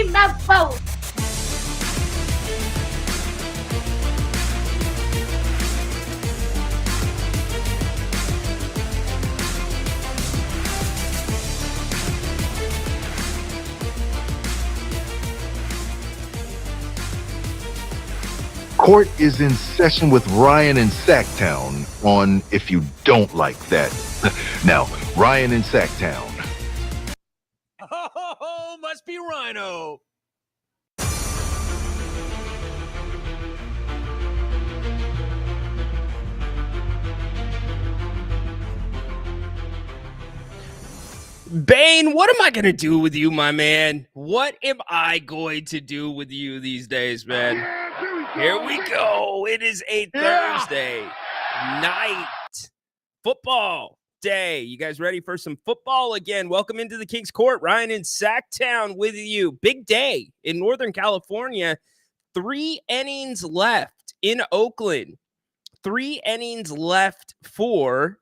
Team the vote. Court is in session with Ryan in Sacktown on If You Don't Like That. Now, Ryan in Sacktown. Oh, must be Rhino. Bane, what am I going to do with you, my man? What am I going to do with you these days, man? Here we go. It is a Thursday night football day. You guys ready for some football again? Welcome into the King's Court. Ryan in Sacktown with you. Big day in Northern California. 3 innings left in Oakland. 3 innings left for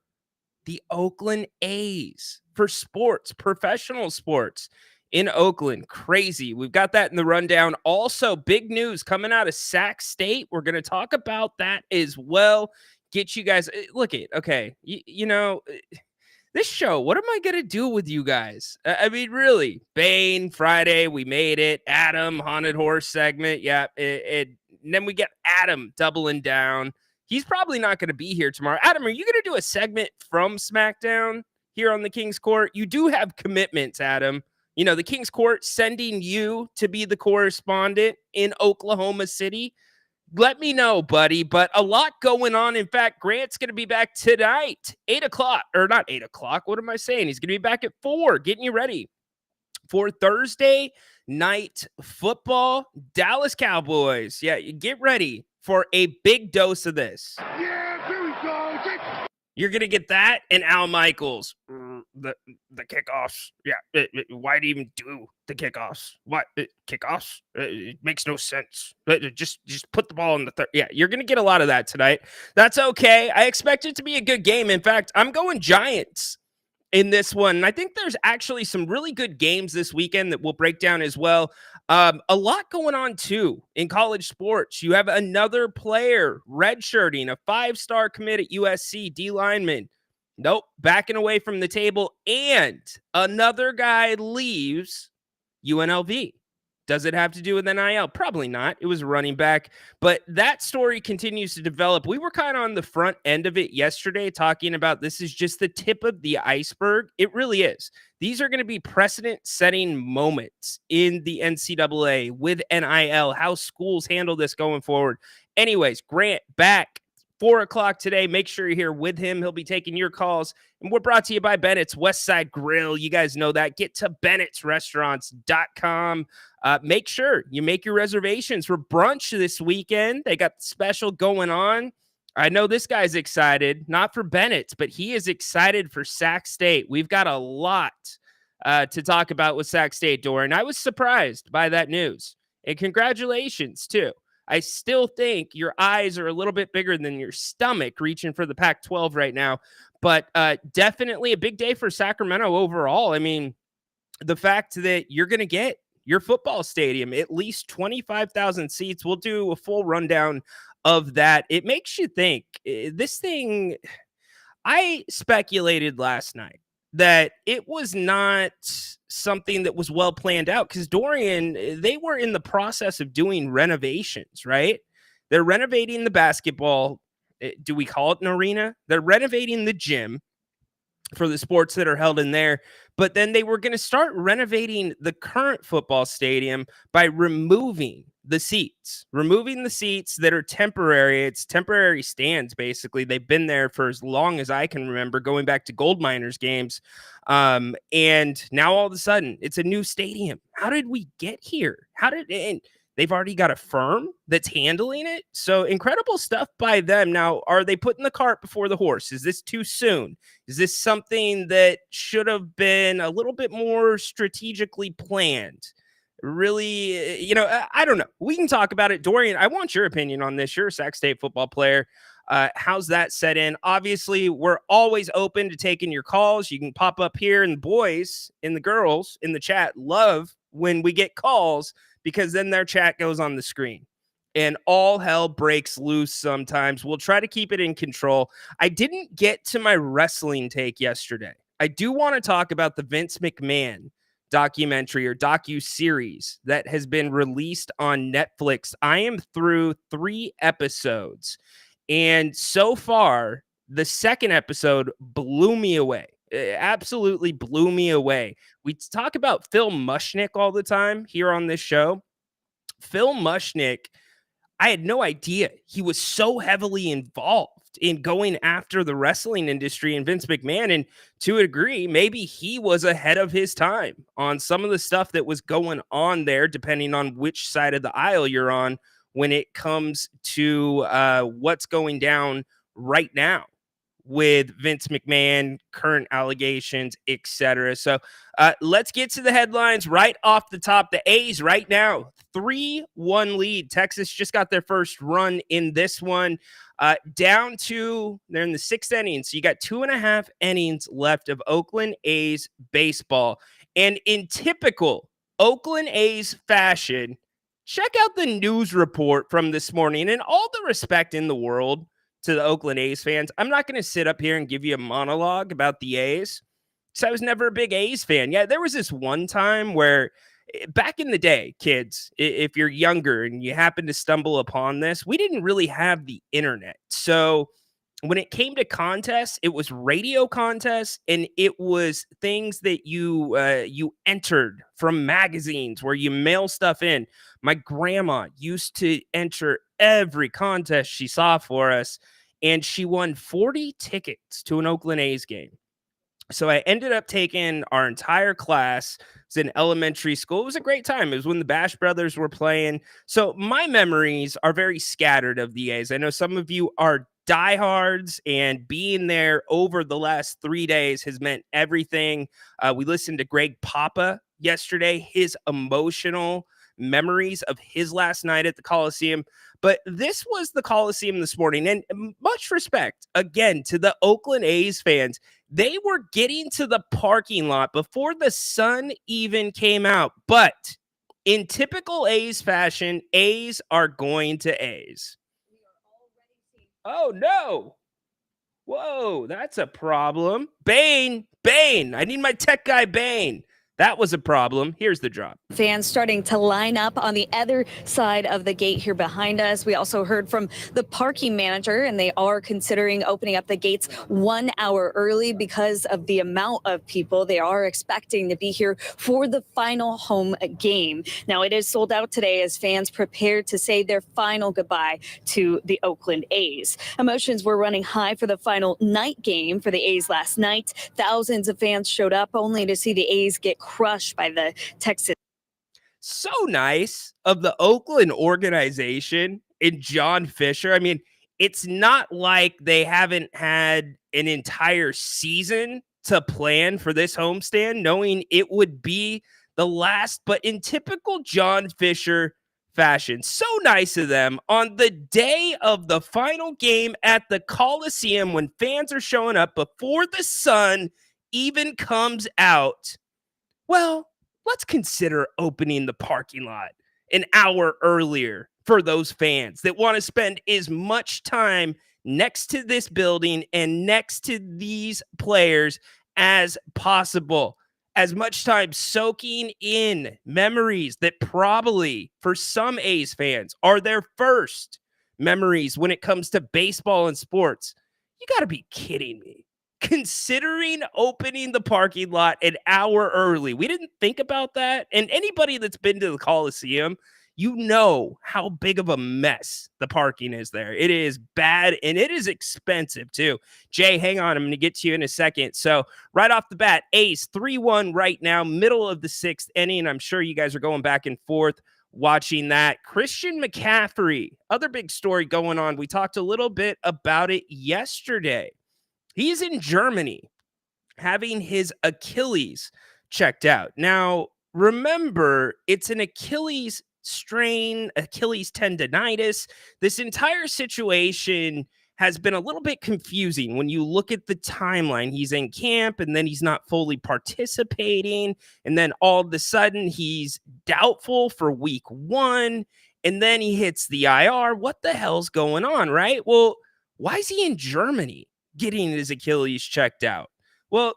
the Oakland A's for sports, professional sports in Oakland. Crazy. We've got that in the rundown. Also, big news coming out of Sac State. We're going to talk about that as well. Get you guys, look at, okay, you know, this show, what am I going to do with you guys? I mean, really, Bane, Friday, we made it. Adam, Haunted Horse segment. Yeah. And then we get Adam doubling down. He's probably not going to be here tomorrow. Adam, are you going to do a segment from SmackDown here on the King's Court? You do have commitments, Adam. You know, the King's Court sending you to be the correspondent in Oklahoma City. Let me know, buddy. But a lot going on. In fact, Grant's going to be back tonight, 8 o'clock. Or not 8 o'clock. What am I saying? He's going to be back at 4, getting you ready for Thursday night football. Dallas Cowboys. Yeah, get ready for a big dose of this. Yeah, here we go. You're going to get that and Al Michaels. The kickoffs. Yeah. Why do you even do the kickoffs? What? Kickoffs? It makes no sense. Just put the ball in the third. Yeah, you're going to get a lot of that tonight. That's okay. I expect it to be a good game. In fact, I'm going Giants in this one. And I think there's actually some really good games this weekend that we'll break down as well. A lot going on, too, in college sports. You have another player redshirting, a 5-star commit at USC, D lineman. Nope, backing away from the table. And another guy leaves UNLV. Does it have to do with NIL? Probably not. It was a running back. But that story continues to develop. We were kind of on the front end of it yesterday talking about this is just the tip of the iceberg. It really is. These are going to be precedent-setting moments in the NCAA with NIL, how schools handle this going forward. Anyways, Grant back 4 o'clock today. Make sure you're here with him. He'll be taking your calls. And we're brought to you by Bennett's Westside Grill. You guys know that. Get to bennettsrestaurants.com. Make sure you make your reservations for brunch this weekend. They got the special going on. I know this guy's excited, not for Bennett's, but he is excited for Sac State. We've got a lot to talk about with Sac State, Doran. I was surprised by that news. And congratulations, too. I still think your eyes are a little bit bigger than your stomach reaching for the Pac-12 right now. But definitely a big day for Sacramento overall. I mean, the fact that you're going to get your football stadium, at least 25,000 seats. We'll do a full rundown of that. It makes you think this thing. I speculated last night that it was not something that was well planned out because Dorian, they were in the process of doing renovations, right? They're renovating the basketball. Do we call it an arena? They're renovating the gym for the sports that are held in there. But then they were going to start renovating the current football stadium by removing the seats that are temporary. It's temporary stands, basically. They've been there for as long as I can remember, going back to Gold Miners games. And now all of a sudden, it's a new stadium. How did we get here? And they've already got a firm that's handling it. So incredible stuff by them. Now, are they putting the cart before the horse? Is this too soon? Is this something that should have been a little bit more strategically planned? Really, you know, I don't know. We can talk about it. Dorian, I want your opinion on this. You're a Sac State football player. How's that set in? Obviously, we're always open to taking your calls. You can pop up here, and the boys and the girls in the chat love when we get calls because then their chat goes on the screen and all hell breaks loose sometimes. We'll try to keep it in control. I didn't get to my wrestling take yesterday. I do want to talk about the Vince McMahon documentary or docu-series that has been released on Netflix. I am through 3 episodes, and so far, the second episode blew me away. It absolutely blew me away. We talk about Phil Mushnick all the time here on this show. Phil Mushnick, I had no idea he was so heavily involved in going after the wrestling industry and Vince McMahon. And to a degree, maybe he was ahead of his time on some of the stuff that was going on there, depending on which side of the aisle you're on when it comes to what's going down right now with Vince McMahon, current allegations, etc. So let's get to the headlines right off the top. The A's right now, 3-1 lead. Texas just got their first run in this one. Down to, they're in the 6th inning. So you got 2.5 innings left of Oakland A's baseball. And in typical Oakland A's fashion, check out the news report from this morning. And all the respect in the world to the Oakland A's fans, I'm not going to sit up here and give you a monologue about the A's because I was never a big A's fan. Yeah, there was this one time where back in the day, kids, if you're younger and you happen to stumble upon this, we didn't really have the internet. So when it came to contests, it was radio contests and it was things that you entered from magazines where you mail stuff in. My grandma used to enter every contest she saw for us, and she won 40 tickets to an Oakland A's game. So I ended up taking our entire class. It's in elementary school. It was a great time. It was when the Bash Brothers were playing. So my memories are very scattered of the A's. I know some of you are diehards, and being there over the last 3 days has meant everything. We listened to Greg Papa yesterday, his emotional memories of his last night at the Coliseum. But this was the Coliseum this morning, and much respect, again, to the Oakland A's fans. They were getting to the parking lot before the sun even came out. But in typical A's fashion, A's are going to A's. Oh, no. Whoa, that's a problem. Bane, I need my tech guy, Bane. That was a problem. Here's the drop. Fans starting to line up on the other side of the gate here behind us. We also heard from the parking manager, and they are considering opening up the gates 1 hour early because of the amount of people they are expecting to be here for the final home game. Now, it is sold out today as fans prepare to say their final goodbye to the Oakland A's. Emotions were running high for the final night game for the A's last night. Thousands of fans showed up only to see the A's get crushed by the Texas. So nice of the Oakland organization and John Fisher. I mean, it's not like they haven't had an entire season to plan for this homestand, knowing it would be the last, but in typical John Fisher fashion. So nice of them on the day of the final game at the Coliseum when fans are showing up before the sun even comes out. Well, let's consider opening the parking lot an hour earlier for those fans that want to spend as much time next to this building and next to these players as possible. As much time soaking in memories that probably for some A's fans are their first memories when it comes to baseball and sports. You got to be kidding me. Considering opening the parking lot an hour early. We didn't think about that. And anybody that's been to the Coliseum, you know how big of a mess the parking is there. It is bad and it is expensive too. Jay, hang on. I'm going to get to you in a second. So right off the bat, A's 3-1 right now, middle of the 6th inning. I'm sure you guys are going back and forth watching that. Christian McCaffrey, other big story going on. We talked a little bit about it yesterday. He's in Germany having his Achilles checked out. Now, remember, it's an Achilles strain, Achilles tendonitis. This entire situation has been a little bit confusing when you look at the timeline. He's in camp and then he's not fully participating. And then all of a sudden he's doubtful for week 1. And then he hits the IR. What the hell's going on, right? Well, why is he in Germany getting his Achilles checked out? Well,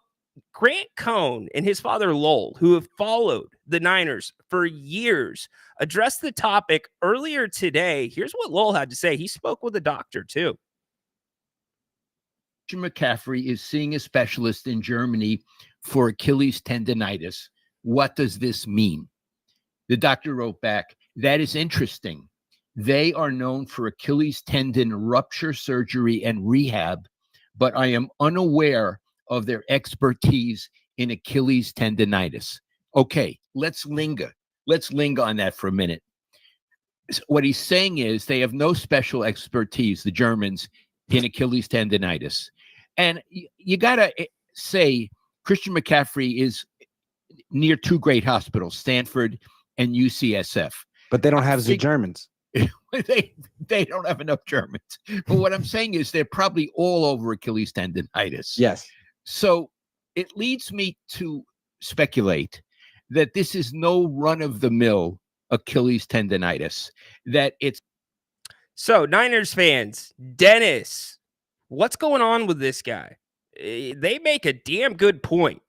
Grant Cohn and his father Lowell, who have followed the Niners for years, addressed the topic earlier today. Here's what Lowell had to say. He spoke with a doctor too. McCaffrey is seeing a specialist in Germany for Achilles tendonitis. What does this mean? The doctor wrote back, that is interesting. They are known for Achilles tendon rupture surgery and rehab, but I am unaware of their expertise in Achilles tendonitis. Okay, let's linger. Let's linger on that for a minute. What he's saying is they have no special expertise, the Germans, in Achilles tendonitis. And you got to say Christian McCaffrey is near 2 great hospitals, Stanford and UCSF. But they don't have the Germans. They don't have enough Germans. But what I'm saying is they're probably all over Achilles tendonitis. Yes. So it leads me to speculate that this is no run-of-the-mill Achilles tendonitis, that it's... So, Niners fans, Dennis, what's going on with this guy? They make a damn good point.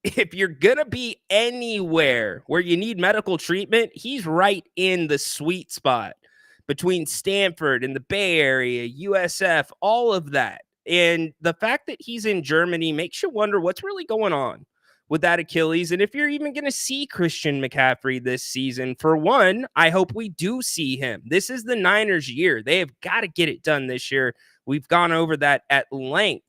If you're going to be anywhere where you need medical treatment, he's right in the sweet spot between Stanford and the Bay Area, USF, all of that. And the fact that he's in Germany makes you wonder what's really going on with that Achilles. And if you're even going to see Christian McCaffrey this season, for one, I hope we do see him. This is the Niners' year. They have got to get it done this year. We've gone over that at length.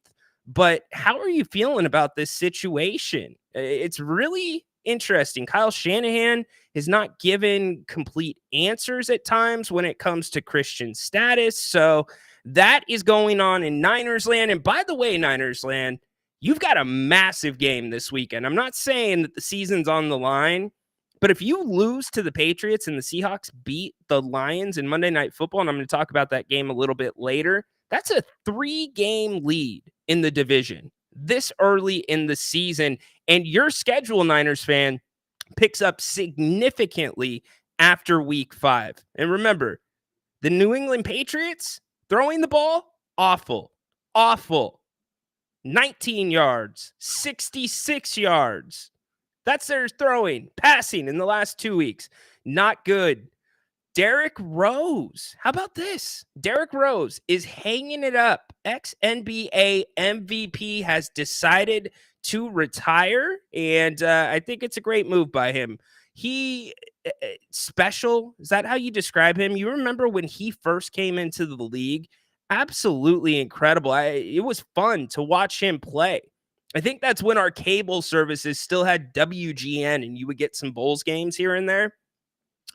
But how are you feeling about this situation? It's really interesting. Kyle Shanahan has not given complete answers at times when it comes to Christian's status. So that is going on in Niners land. And by the way, Niners land, you've got a massive game this weekend. I'm not saying that the season's on the line, but if you lose to the Patriots and the Seahawks beat the Lions in Monday Night Football, and I'm going to talk about that game a little bit later, that's a 3-game lead in the division this early in the season. And your schedule, Niners fan, picks up significantly after week 5. And remember, the New England Patriots throwing the ball, awful. 19 yards, 66 yards. That's their throwing, passing in the last 2 weeks. Not good. Derrick Rose. How about this? Derrick Rose is hanging it up. Ex-NBA MVP has decided to retire, and I think it's a great move by him. He special. Is that how you describe him? You remember when he first came into the league? Absolutely incredible. It was fun to watch him play. I think that's when our cable services still had WGN, and you would get some Bulls games here and there.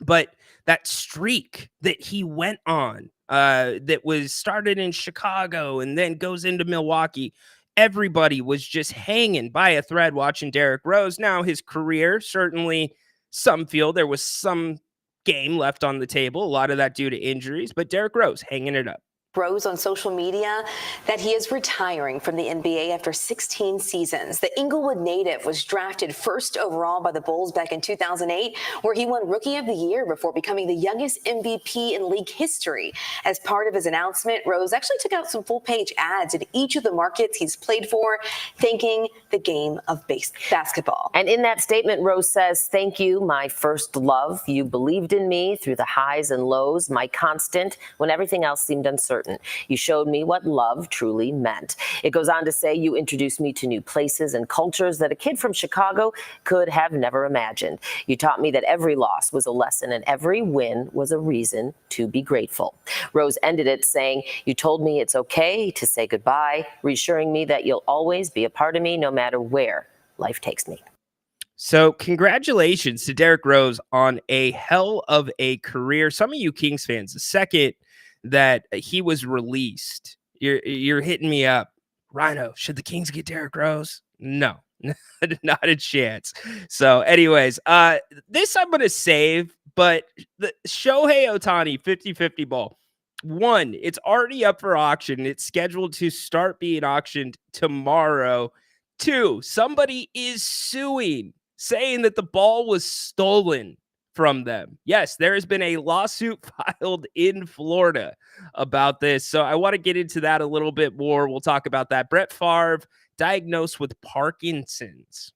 But that streak that he went on, that was started in Chicago and then goes into Milwaukee, everybody was just hanging by a thread watching Derrick Rose. Now, his career, certainly some feel there was some game left on the table, a lot of that due to injuries, but Derrick Rose hanging it up. Rose on social media that he is retiring from the NBA after 16 seasons. The Inglewood native was drafted first overall by the Bulls back in 2008, where he won Rookie of the Year before becoming the youngest MVP in league history. As part of his announcement, Rose actually took out some full-page ads in each of the markets he's played for, thanking the game of basketball. And in that statement, Rose says, "Thank you, my first love. You believed in me through the highs and lows, my constant when everything else seemed uncertain. You showed me what love truly meant." It goes on to say, "You introduced me to new places and cultures that a kid from Chicago could have never imagined. You taught me that every loss was a lesson and every win was a reason to be grateful." Rose ended it saying, "You told me it's okay to say goodbye, reassuring me that you'll always be a part of me no matter where life takes me." So congratulations to Derrick Rose on a hell of a career. Some of you Kings fans, the second that he was released, you're hitting me up. Rhino, should the Kings get Derrick Rose? No, not a chance. So anyways, this I'm going to save, but the Shohei Ohtani 50-50 ball. One, it's already up for auction. It's scheduled to start being auctioned tomorrow. Two, somebody is suing, saying that the ball was stolen from them. Yes, there has been a lawsuit filed in Florida about this. So I want to get into that a little bit more. We'll talk about that. Brett Favre diagnosed with Parkinson's.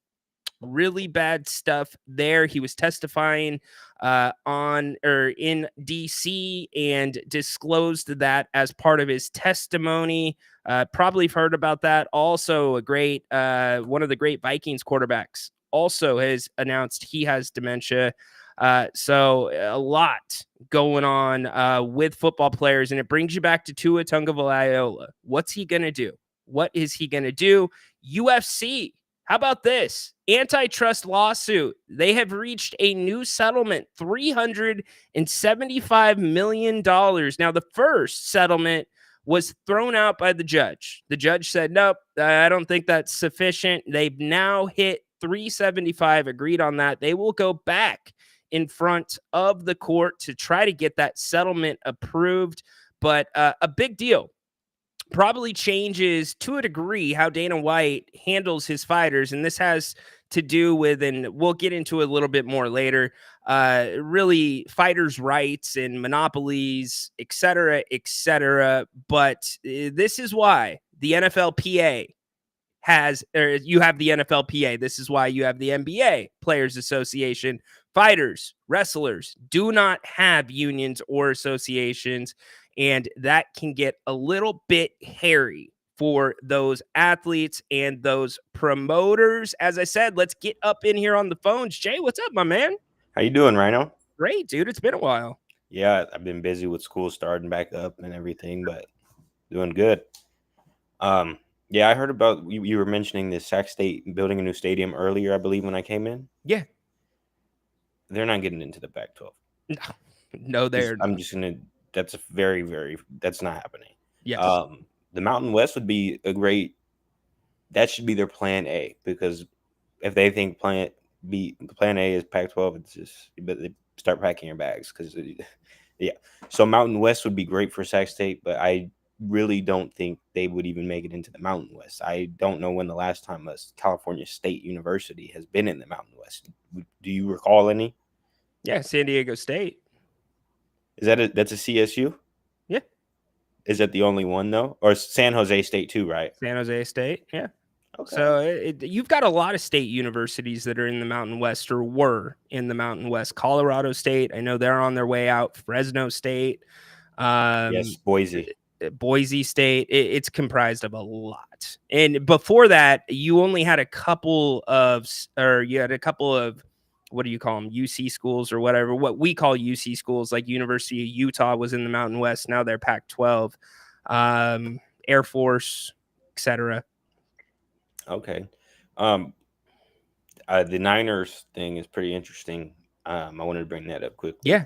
Really bad stuff there. He was testifying in DC and disclosed that as part of his testimony. Probably heard about that. Also, a great one of the great Vikings quarterbacks also has announced he has dementia. So a lot going on with football players, and it brings you back to Tua Tagovailoa. What's he gonna do? What is he gonna do? UFC. How about this? Antitrust lawsuit. They have reached a new settlement, $375 million. Now, the first settlement was thrown out by the judge. The judge said, nope, I don't think that's sufficient. They've now hit 375, agreed on that. They will go back in front of the court to try to get that settlement approved. But a big deal. Probably changes to a degree how Dana White handles his fighters. And this has to do with, and we'll get into it a little bit more later, really fighters' rights and monopolies, et cetera, et cetera. But this is why the NFLPA you have the NFLPA. This is why you have the NBA Players Association. Fighters, wrestlers do not have unions or associations. And that can get a little bit hairy for those athletes and those promoters. As I said, let's get up in here on the phones. Jay, what's up, my man? How you doing, Rhino? Great, dude. It's been a while. Yeah, I've been busy with school starting back up and everything, but doing good. Yeah, I heard about you were mentioning the Sac State building a new stadium earlier, I believe, when I came in. Yeah. They're not getting into the Pac-12. No, they're not. I'm just gonna. That's a very. That's not happening. Yes. The Mountain West would be a great. That should be their plan A, because if they think plan A is Pac-12, it's just they start packing your bags, because yeah. So Mountain West would be great for Sac State, but I really don't think they would even make it into the Mountain West. I don't know when the last time a California State University has been in the Mountain West. Do you recall any? Yeah, San Diego State. Is that's a CSU? Yeah. Is that the only one, though? Or San Jose State too, right? San Jose State, yeah. Okay. So you've got a lot of state universities that are in the Mountain West, or were in the Mountain West. Colorado State, I know they're on their way out. Fresno State. Yes, Boise. Boise State. It's comprised of a lot. And before that, you only had a couple of, what do you call them? UC schools or whatever. What we call UC schools, like University of Utah was in the Mountain West. Now they're Pac-12. Air Force, etc. Okay. The Niners thing is pretty interesting. I wanted to bring that up quickly. Yeah.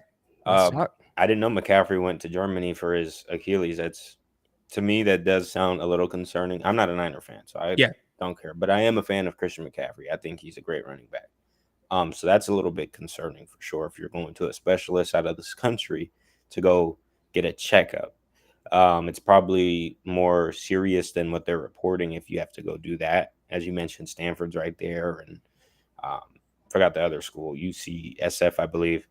I didn't know McCaffrey went to Germany for his Achilles. To me, that does sound a little concerning. I'm not a Niner fan, so I don't care. But I am a fan of Christian McCaffrey. I think he's a great running back. So that's a little bit concerning for sure if you're going to a specialist out of this country to go get a checkup. It's probably more serious than what they're reporting if you have to go do that. As you mentioned, Stanford's right there, and forgot the other school, UCSF, I believe.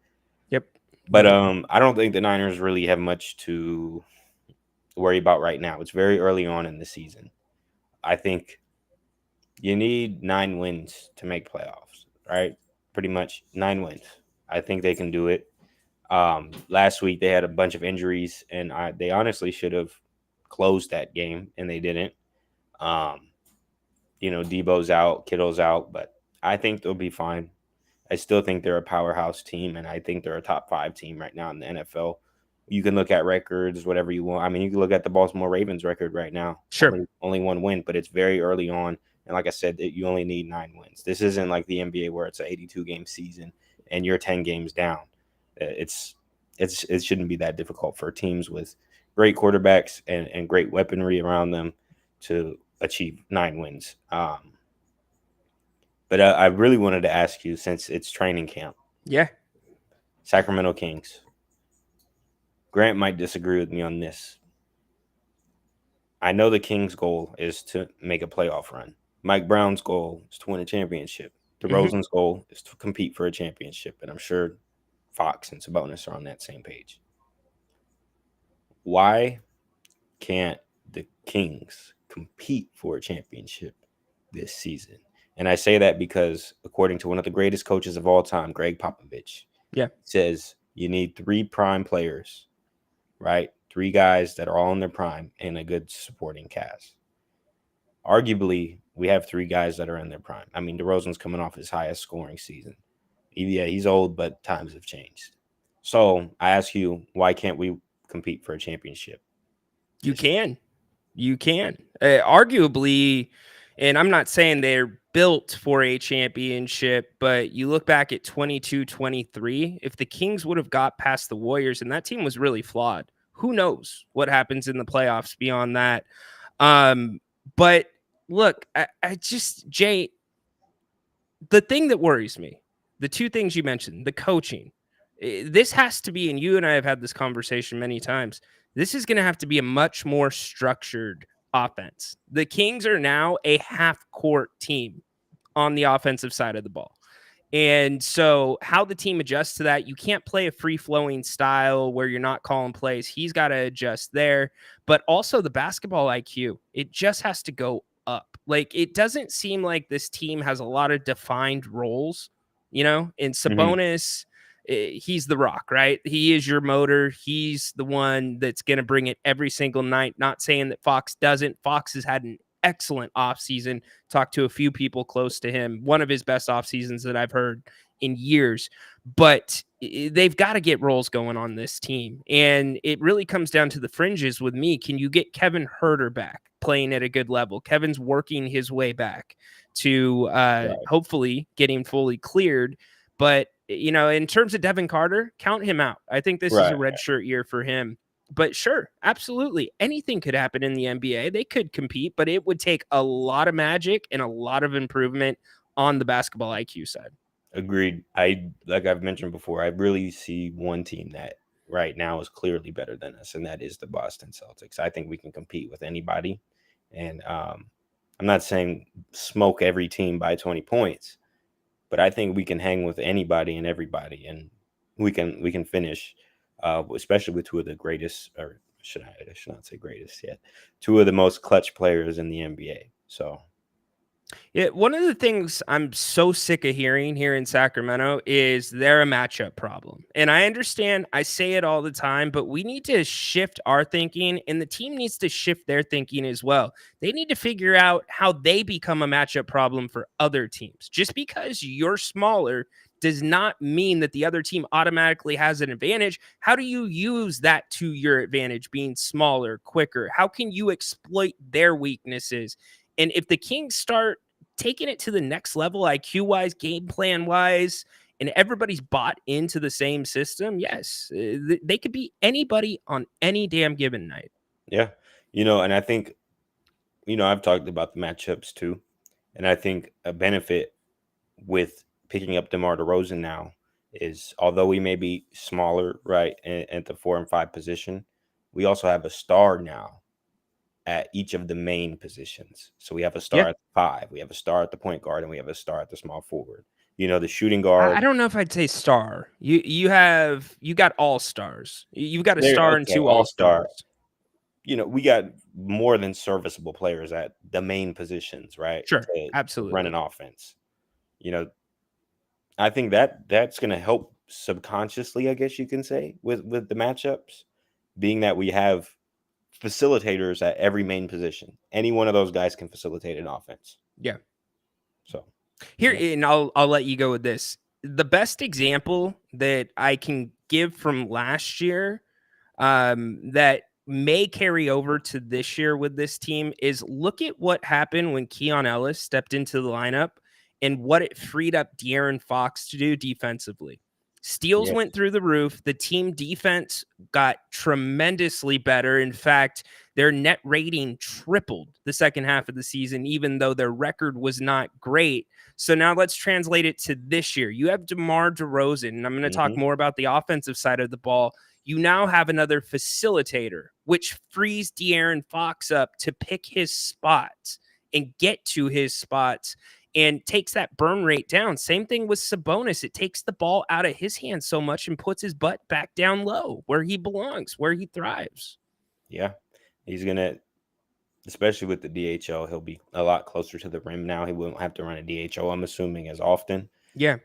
Yep. But I don't think the Niners really have much to worry about right now. It's very early on in the season. I think you need 9 wins to make playoffs, right? Pretty much 9 wins. I think they can do it. Last week they had a bunch of injuries, and they honestly should have closed that game, and they didn't. Debo's out, Kittle's out, but I think they'll be fine. I still think they're a powerhouse team, and I think they're a top 5 team right now in the NFL. You can look at records, whatever you want. I mean, you can look at the Baltimore Ravens record right now. Sure. Only 1 win, but it's very early on. And like I said, you only need 9 wins. This isn't like the NBA where it's an 82-game season and you're 10 games down. It shouldn't be that difficult for teams with great quarterbacks and great weaponry around them to achieve 9 wins. But I really wanted to ask you, since it's training camp. Yeah. Sacramento Kings. Grant might disagree with me on this. I know the Kings' goal is to make a playoff run. Mike Brown's goal is to win a championship. DeRozan's goal is to compete for a championship. And I'm sure Fox and Sabonis are on that same page. Why can't the Kings compete for a championship this season? And I say that because according to one of the greatest coaches of all time, Greg Popovich, says you need 3 prime players, right? 3 guys that are all in their prime and a good supporting cast. Arguably, we have 3 guys that are in their prime. I mean, DeRozan's coming off his highest scoring season. Yeah, he's old, but times have changed. So I ask you, why can't we compete for a championship? You can. Arguably, and I'm not saying they're built for a championship, but you look back at 22-23, if the Kings would have got past the Warriors, and that team was really flawed, who knows what happens in the playoffs beyond that. But look, I just, Jay, the thing that worries me, the 2 things you mentioned, the coaching, this has to be, and you and I have had this conversation many times, this is going to have to be a much more structured offense. The Kings are now a half-court team on the offensive side of the ball. And so how the team adjusts to that, you can't play a free-flowing style where you're not calling plays. He's got to adjust there. But also the basketball IQ, it just has to go up. Like, it doesn't seem like this team has a lot of defined roles, you know? In Sabonis, he's the rock, right? He is your motor. He's the one that's going to bring it every single night. Not saying that Fox doesn't. Fox has had an excellent offseason. Talked to a few people close to him. One of his best off seasons that I've heard in years. But they've got to get roles going on this team. And it really comes down to the fringes with me. Can you get Kevin Huerter back playing at a good level? Kevin's working his way back to hopefully getting fully cleared. But, you know, in terms of Devin Carter, count him out. I think this is a redshirt year for him. But sure, absolutely. Anything could happen in the NBA. They could compete, but it would take a lot of magic and a lot of improvement on the basketball IQ side. Agreed. Like I've mentioned before, I really see one team that right now is clearly better than us, and that is the Boston Celtics. I think we can compete with anybody. And I'm not saying smoke every team by 20 points, but I think we can hang with anybody and everybody, and we can finish, especially with 2 of the greatest, or I should not say greatest yet, 2 of the most clutch players in the NBA. So, yeah, one of the things I'm so sick of hearing here in Sacramento is they're a matchup problem. And I understand, I say it all the time, but we need to shift our thinking, and the team needs to shift their thinking as well. They need to figure out how they become a matchup problem for other teams. Just because you're smaller does not mean that the other team automatically has an advantage. How do you use that to your advantage, being smaller, quicker? How can you exploit their weaknesses? And if the Kings start taking it to the next level, IQ-wise, game plan-wise, and everybody's bought into the same system, yes, they could be anybody on any damn given night. Yeah. You know, and I think, you know, I've talked about the matchups too. And I think a benefit with picking up DeMar DeRozan now is, although we may be smaller, right, at the 4 and 5 position, we also have a star now at each of the main positions. So we have a star at the 5, we have a star at the point guard, and we have a star at the small forward. You know, the shooting guard. I don't know if I'd say star. You got all stars. You've got a star and 2 all stars. You know, we got more than serviceable players at the main positions, right? Sure, absolutely. Run an offense. You know, I think that's going to help subconsciously, I guess you can say, with the matchups, being that we have facilitators at every main position. Any one of those guys can facilitate an offense. Yeah. So here, and I'll let you go with this. The best example that I can give from last year, that may carry over to this year with this team, is look at what happened when Keon Ellis stepped into the lineup and what it freed up De'Aaron Fox to do defensively. Steals went through the roof. The team defense got tremendously better. In fact, their net rating tripled the second half of the season, even though their record was not great. So now let's translate it to this year. You have DeMar DeRozan, and I'm going to talk more about the offensive side of the ball. You now have another facilitator, which frees De'Aaron Fox up to pick his spots and get to his spots and takes that burn rate down. Same thing with Sabonis. It takes the ball out of his hands so much and puts his butt back down low where he belongs, where he thrives. Yeah, he's going to, especially with the DHO, he'll be a lot closer to the rim now. He won't have to run a DHO, I'm assuming, as often. Yeah.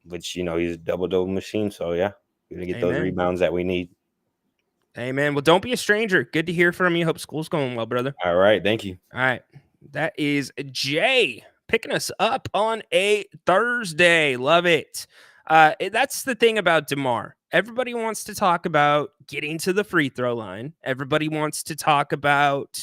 Which, he's a double-double machine. So, yeah, we're going to get those Amen. rebounds that we need. Amen. Well, don't be a stranger. Good to hear from you. Hope school's going well, brother. All right. Thank you. All right. That is Jay picking us up on a Thursday. Love it. That's the thing about DeMar. Everybody wants to talk about getting to the free throw line. Everybody wants to talk about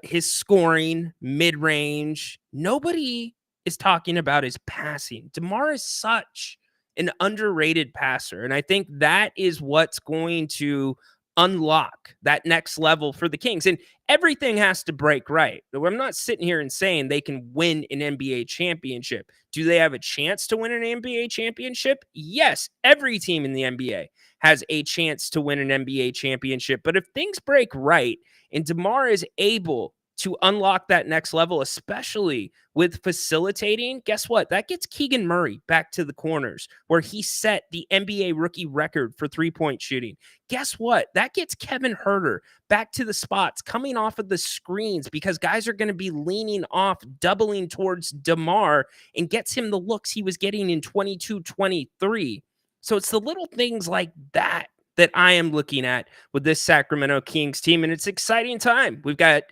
his scoring, mid-range. Nobody is talking about his passing. DeMar is such an underrated passer, and I think that is what's going to unlock that next level for the Kings. And everything has to break right. I'm not sitting here and saying they can win an NBA championship. Do they have a chance to win an NBA championship? Yes, every team in the NBA has a chance to win an NBA championship. But if things break right and DeMar is able to unlock that next level, especially with facilitating, guess what? That gets Keegan Murray back to the corners where he set the NBA rookie record for three-point shooting. Guess what? That gets Kevin Huerter back to the spots, coming off of the screens because guys are going to be leaning off, doubling towards DeMar, and gets him the looks he was getting in 22-23. So it's the little things like that that I am looking at with this Sacramento Kings team, and it's exciting time. We've got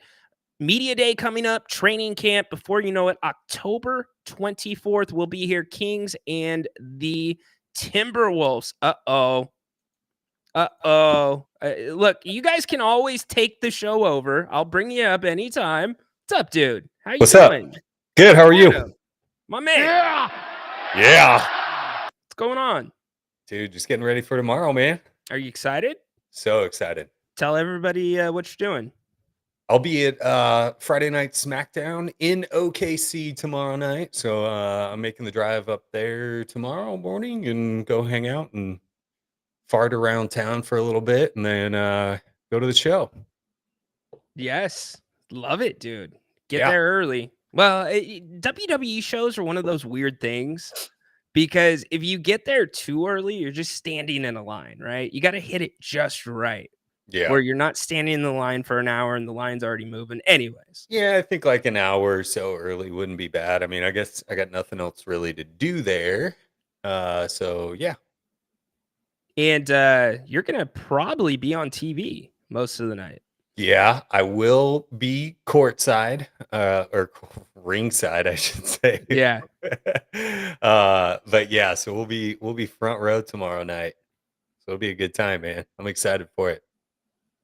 Media Day coming up, training camp. Before you know it, October 24th, we'll be here, Kings and the Timberwolves. Look, you guys can always take the show over. I'll bring you up anytime. What's up, dude? How you What's doing? up? Good. How are you? Adam, my man. Yeah. What's going on? Dude, just getting ready for tomorrow, man. Are you excited? So excited. Tell everybody what you're doing. I'll be at Friday Night SmackDown in OKC tomorrow night. So I'm making the drive up there tomorrow morning and go hang out and fart around town for a little bit and then go to the show. Yes. Love it, dude. Get there early. Well, WWE shows are one of those weird things because if you get there too early, you're just standing in a line, right? You got to hit it just right. Yeah. Where you're not standing in the line for an hour and the line's already moving. Anyways. Yeah, I think like an hour or so early wouldn't be bad. I mean, I guess I got nothing else really to do there. So yeah. And you're going to probably be on TV most of the night. Yeah, I will be courtside or ringside, I should say. Yeah. But yeah, so we'll be front row tomorrow night. So it'll be a good time, man. I'm excited for it.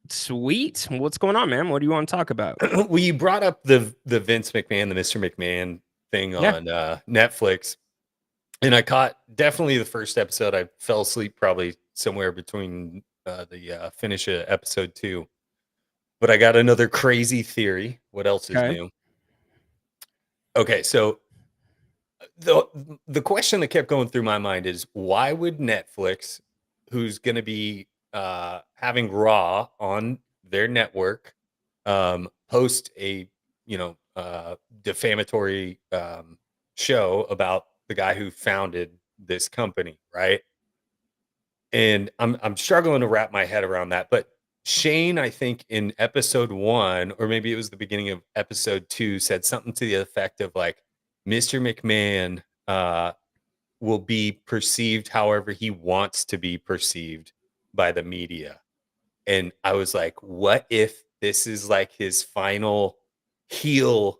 Sweet. What's going on, man? What do you want to talk about? Well, you brought up the Vince McMahon, the Mr. McMahon thing on Netflix. And I caught definitely the first episode. I fell asleep probably somewhere between the finish of episode 2. But I got another crazy theory. What else is new? Okay, so the question that kept going through my mind is why would Netflix, who's going to be having Raw on their network, post a defamatory show about the guy who founded this company, right? And I'm struggling to wrap my head around that. But Shane, I think in episode 1, or maybe it was the beginning of episode 2, said something to the effect of like, Mr. McMahon will be perceived however he wants to be perceived by the media. And I was like, what if this is like his final heel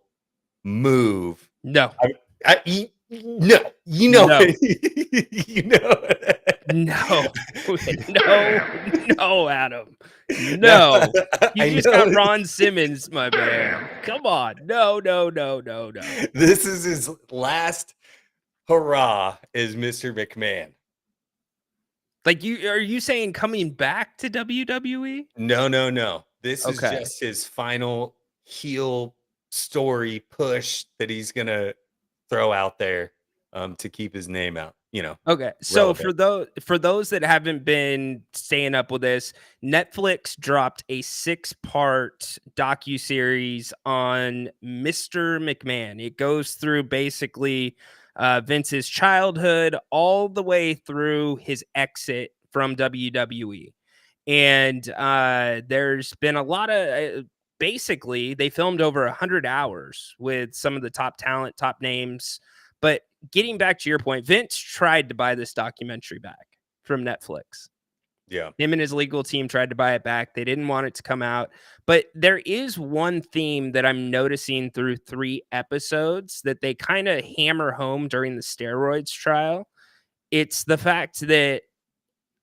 move? No. No, you know, no. You know. No, Adam. No. You just got Ron Simmons, my man. Come on. No. This is his last hurrah as Mr. McMahon. Like are you saying coming back to WWE? No. This is just his final heel story push that he's gonna throw out there to keep his name out, Okay. So relevant. for those that haven't been staying up with this, Netflix dropped a 6-part docuseries on Mr. McMahon. It goes through basically Vince's childhood all the way through his exit from WWE. And there's been a lot of basically they filmed over 100 hours with some of the top talent, top names. But getting back to your point, Vince tried to buy this documentary back from Netflix. Yeah. Him and his legal team tried to buy it back. They didn't want it to come out. But there is one theme that I'm noticing through 3 episodes that they kind of hammer home during the steroids trial. It's the fact that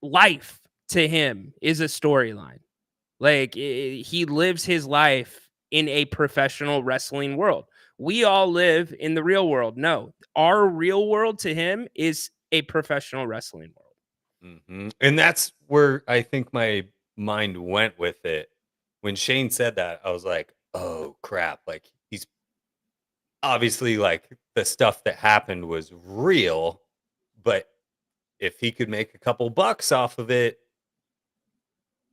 life to him is a storyline. Like he lives his life in a professional wrestling world. We all live in the real world. No, our real world to him is a professional wrestling world. And that's where I think my mind went with it. When Shane said that, I was like, oh crap. Like he's obviously like the stuff that happened was real, but if he could make a couple bucks off of it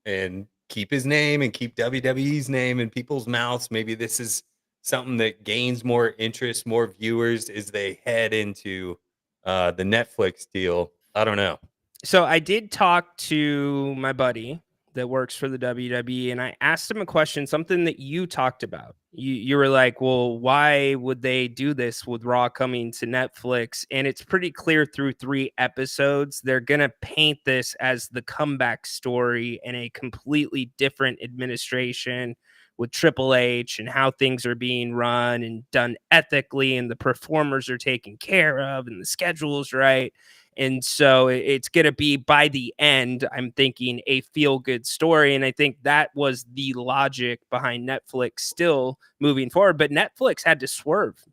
and keep his name and keep WWE's name in people's mouths, maybe this is something that gains more interest, more viewers as they head into the Netflix deal. I don't know. So I did talk to my buddy that works for the WWE, and I asked him a question, something that you talked about. You were like, well, why would they do this with Raw coming to Netflix? And it's pretty clear through 3 episodes, they're going to paint this as the comeback story in a completely different administration with Triple H and how things are being run and done ethically and the performers are taken care of and the schedule's right. And so it's going to be, by the end, I'm thinking, a feel-good story. And I think that was the logic behind Netflix still moving forward. But Netflix had to swerve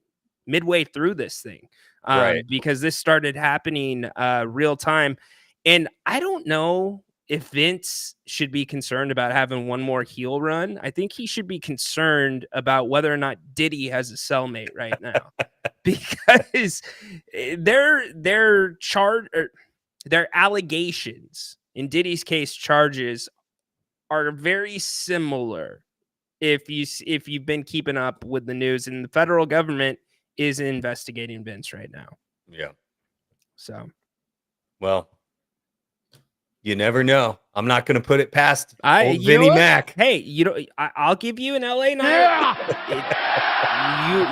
midway through this thing Right. because this started happening real time. And I don't know if Vince should be concerned about having one more heel run. I think he should be concerned about whether or not Diddy has a cellmate right now. Because their allegations, in Diddy's case, charges are very similar. If you've been keeping up with the news, and the federal government is investigating Vince right now. Yeah. So, well, you never know. I'm not going to put it past old you know Vinnie what? Mac. Hey, I'll give you an LA night.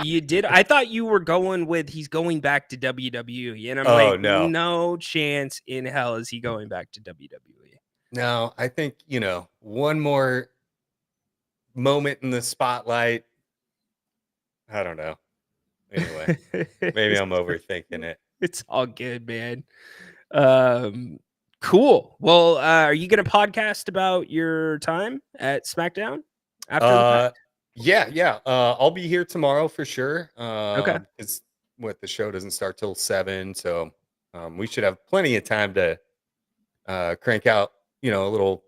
You did. I thought you were going with he's going back to WWE, and I'm like, no chance in hell is he going back to WWE. No, I think one more moment in the spotlight. I don't know. Anyway, maybe I'm overthinking it. It's all good, man. Cool. Well, are you going to podcast about your time at SmackDown after the fact? Yeah. I'll be here tomorrow for sure. Okay. It's the show doesn't start till 7, so we should have plenty of time to crank out, a little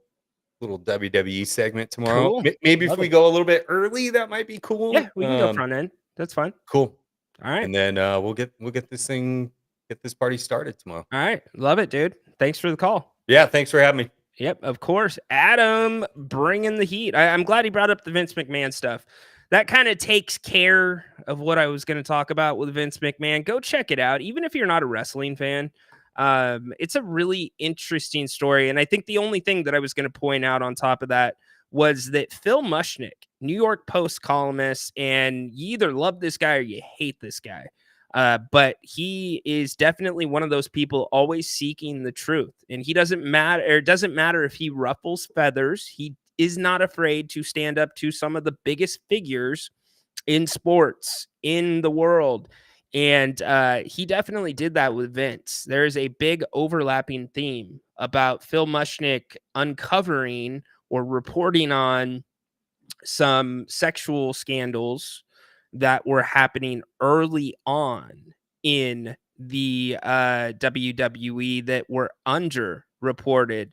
WWE segment tomorrow. Cool. Maybe if we go a little bit early, that might be cool. Yeah, we can go front end. That's fine. Cool. All right. And then we'll get this party started tomorrow. All right. Love it, dude. Thanks for the call. Yeah, thanks for having me. Yep, of course. Adam bringing the heat. I'm glad he brought up the Vince McMahon stuff. That kind of takes care of what I was going to talk about with Vince McMahon. Go check it out. Even if you're not a wrestling fan, it's a really interesting story. And I think the only thing that I was going to point out on top of that was that Phil Mushnick, New York Post columnist, and you either love this guy or you hate this guy. But he is definitely one of those people always seeking the truth, and he doesn't matter. It doesn't matter if he ruffles feathers. He is not afraid to stand up to some of the biggest figures in sports in the world. And he definitely did that with Vince. There is a big overlapping theme about Phil Mushnick uncovering or reporting on some sexual scandals that were happening early on in the WWE that were underreported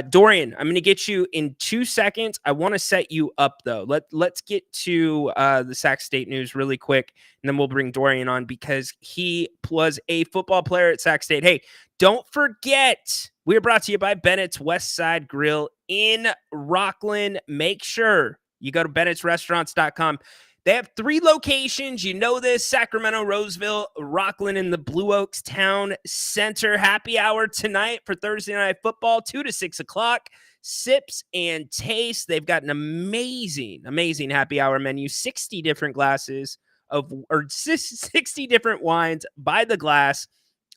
Dorian, I'm going to get you in 2 seconds. I want to set you up, though. Let's get to the Sac State news really quick, and then we'll bring Dorian on because he was a football player at Sac State. Hey, don't forget, we are brought to you by Bennett's West Side Grill in Rockland. Make sure you go to bennettsrestaurants.com. They have 3 locations. You know this: Sacramento, Roseville, Rockland, and the Blue Oaks Town Center. Happy hour tonight for Thursday Night Football, 2 to 6 o'clock. Sips and taste. They've got an amazing happy hour menu. 60 different glasses or 60 different wines by the glass.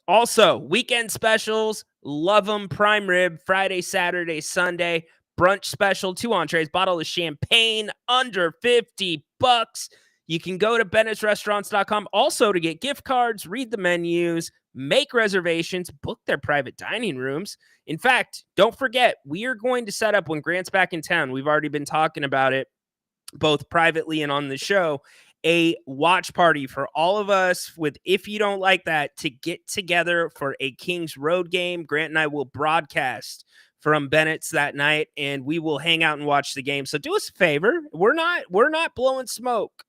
Also, weekend specials. Love them. Prime rib, Friday, Saturday, Sunday. Brunch special, 2 entrees, bottle of champagne, under $50. You can go to bennettsrestaurants.com also to get gift cards, read the menus, make reservations, book their private dining rooms. In fact, don't forget, we are going to set up when Grant's back in town. We've already been talking about it both privately and on the show, a watch party for all of us with If You Don't Like That to get together for a Kings road game. Grant and I will broadcast from Bennett's that night, and we will hang out and watch the game. So do us a favor. We're not blowing smoke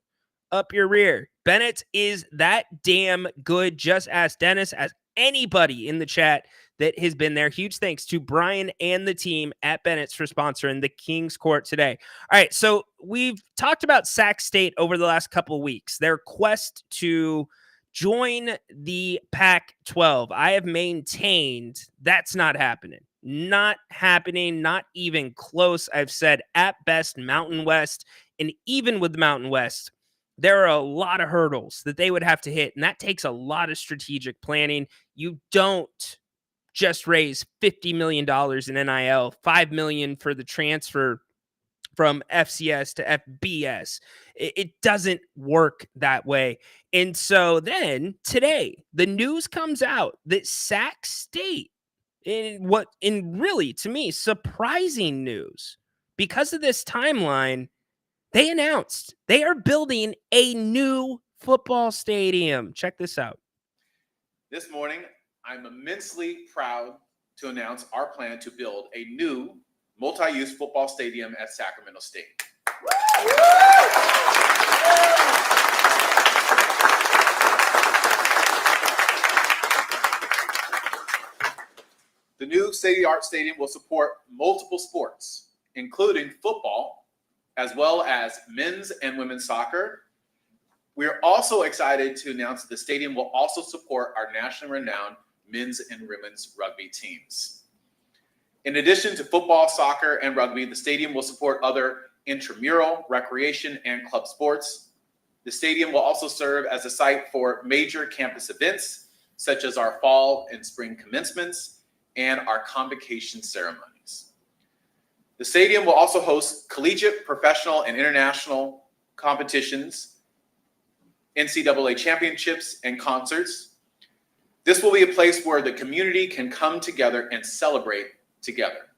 up your rear. Bennett is that damn good. Just ask Dennis, as anybody in the chat that has been there. Huge thanks to Brian and the team at Bennett's for sponsoring the Kings Court today. All right, so we've talked about Sac State over the last couple of weeks, their quest to join the Pac-12. I have maintained that's not happening. Not happening, not even close. I've said at best Mountain West, and even with the Mountain West, there are a lot of hurdles that they would have to hit, and that takes a lot of strategic planning. You don't just raise $50 million in NIL, $5 million for the transfer from FCS to FBS. It doesn't work that way. And so then today, the news comes out that Sac State, in really, to me, surprising news, because of this timeline, they announced they are building a new football stadium. Check this out. This morning, I'm immensely proud to announce our plan to build a new multi-use football stadium at Sacramento State. The new state-of-the-art stadium will support multiple sports, including football, as well as men's and women's soccer. We are also excited to announce that the stadium will also support our nationally renowned men's and women's rugby teams. In addition to football, soccer, and rugby, the stadium will support other intramural, recreation, and club sports. The stadium will also serve as a site for major campus events, such as our fall and spring commencements and our convocation ceremonies. The stadium will also host collegiate, professional, and international competitions, NCAA championships, and concerts. This will be a place where the community can come together and celebrate together.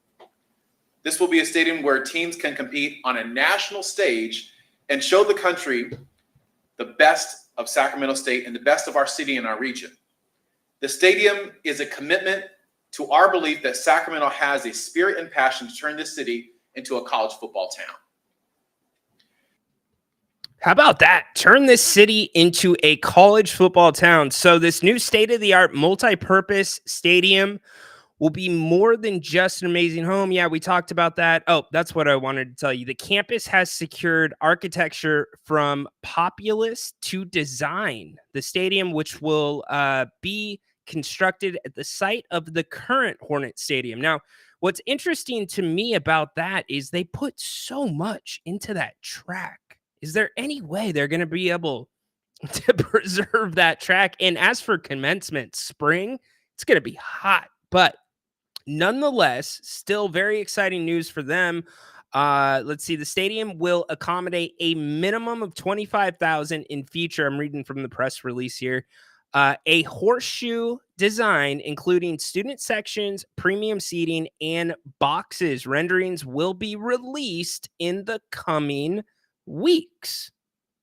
This will be a stadium where teams can compete on a national stage and show the country the best of Sacramento State and the best of our city and our region. The stadium is a commitment to our belief that Sacramento has a spirit and passion to turn this city into a college football town. How about that? Turn this city into a college football town. So this new state-of-the-art multi-purpose stadium will be more than just an amazing home. Yeah, we talked about that. Oh, that's what I wanted to tell you. The campus has secured architecture from Populous to Design. The stadium, which will be constructed at the site of the current Hornet Stadium. Now, what's interesting to me about that is they put so much into that track. Is there any way they're going to be able to preserve that track? And as for commencement, spring, it's going to be hot, but nonetheless, still very exciting news for them. Let's see. The stadium will accommodate a minimum of 25,000 in feature. I'm reading from the press release here. A horseshoe design, including student sections, premium seating, and boxes. Renderings will be released in the coming weeks.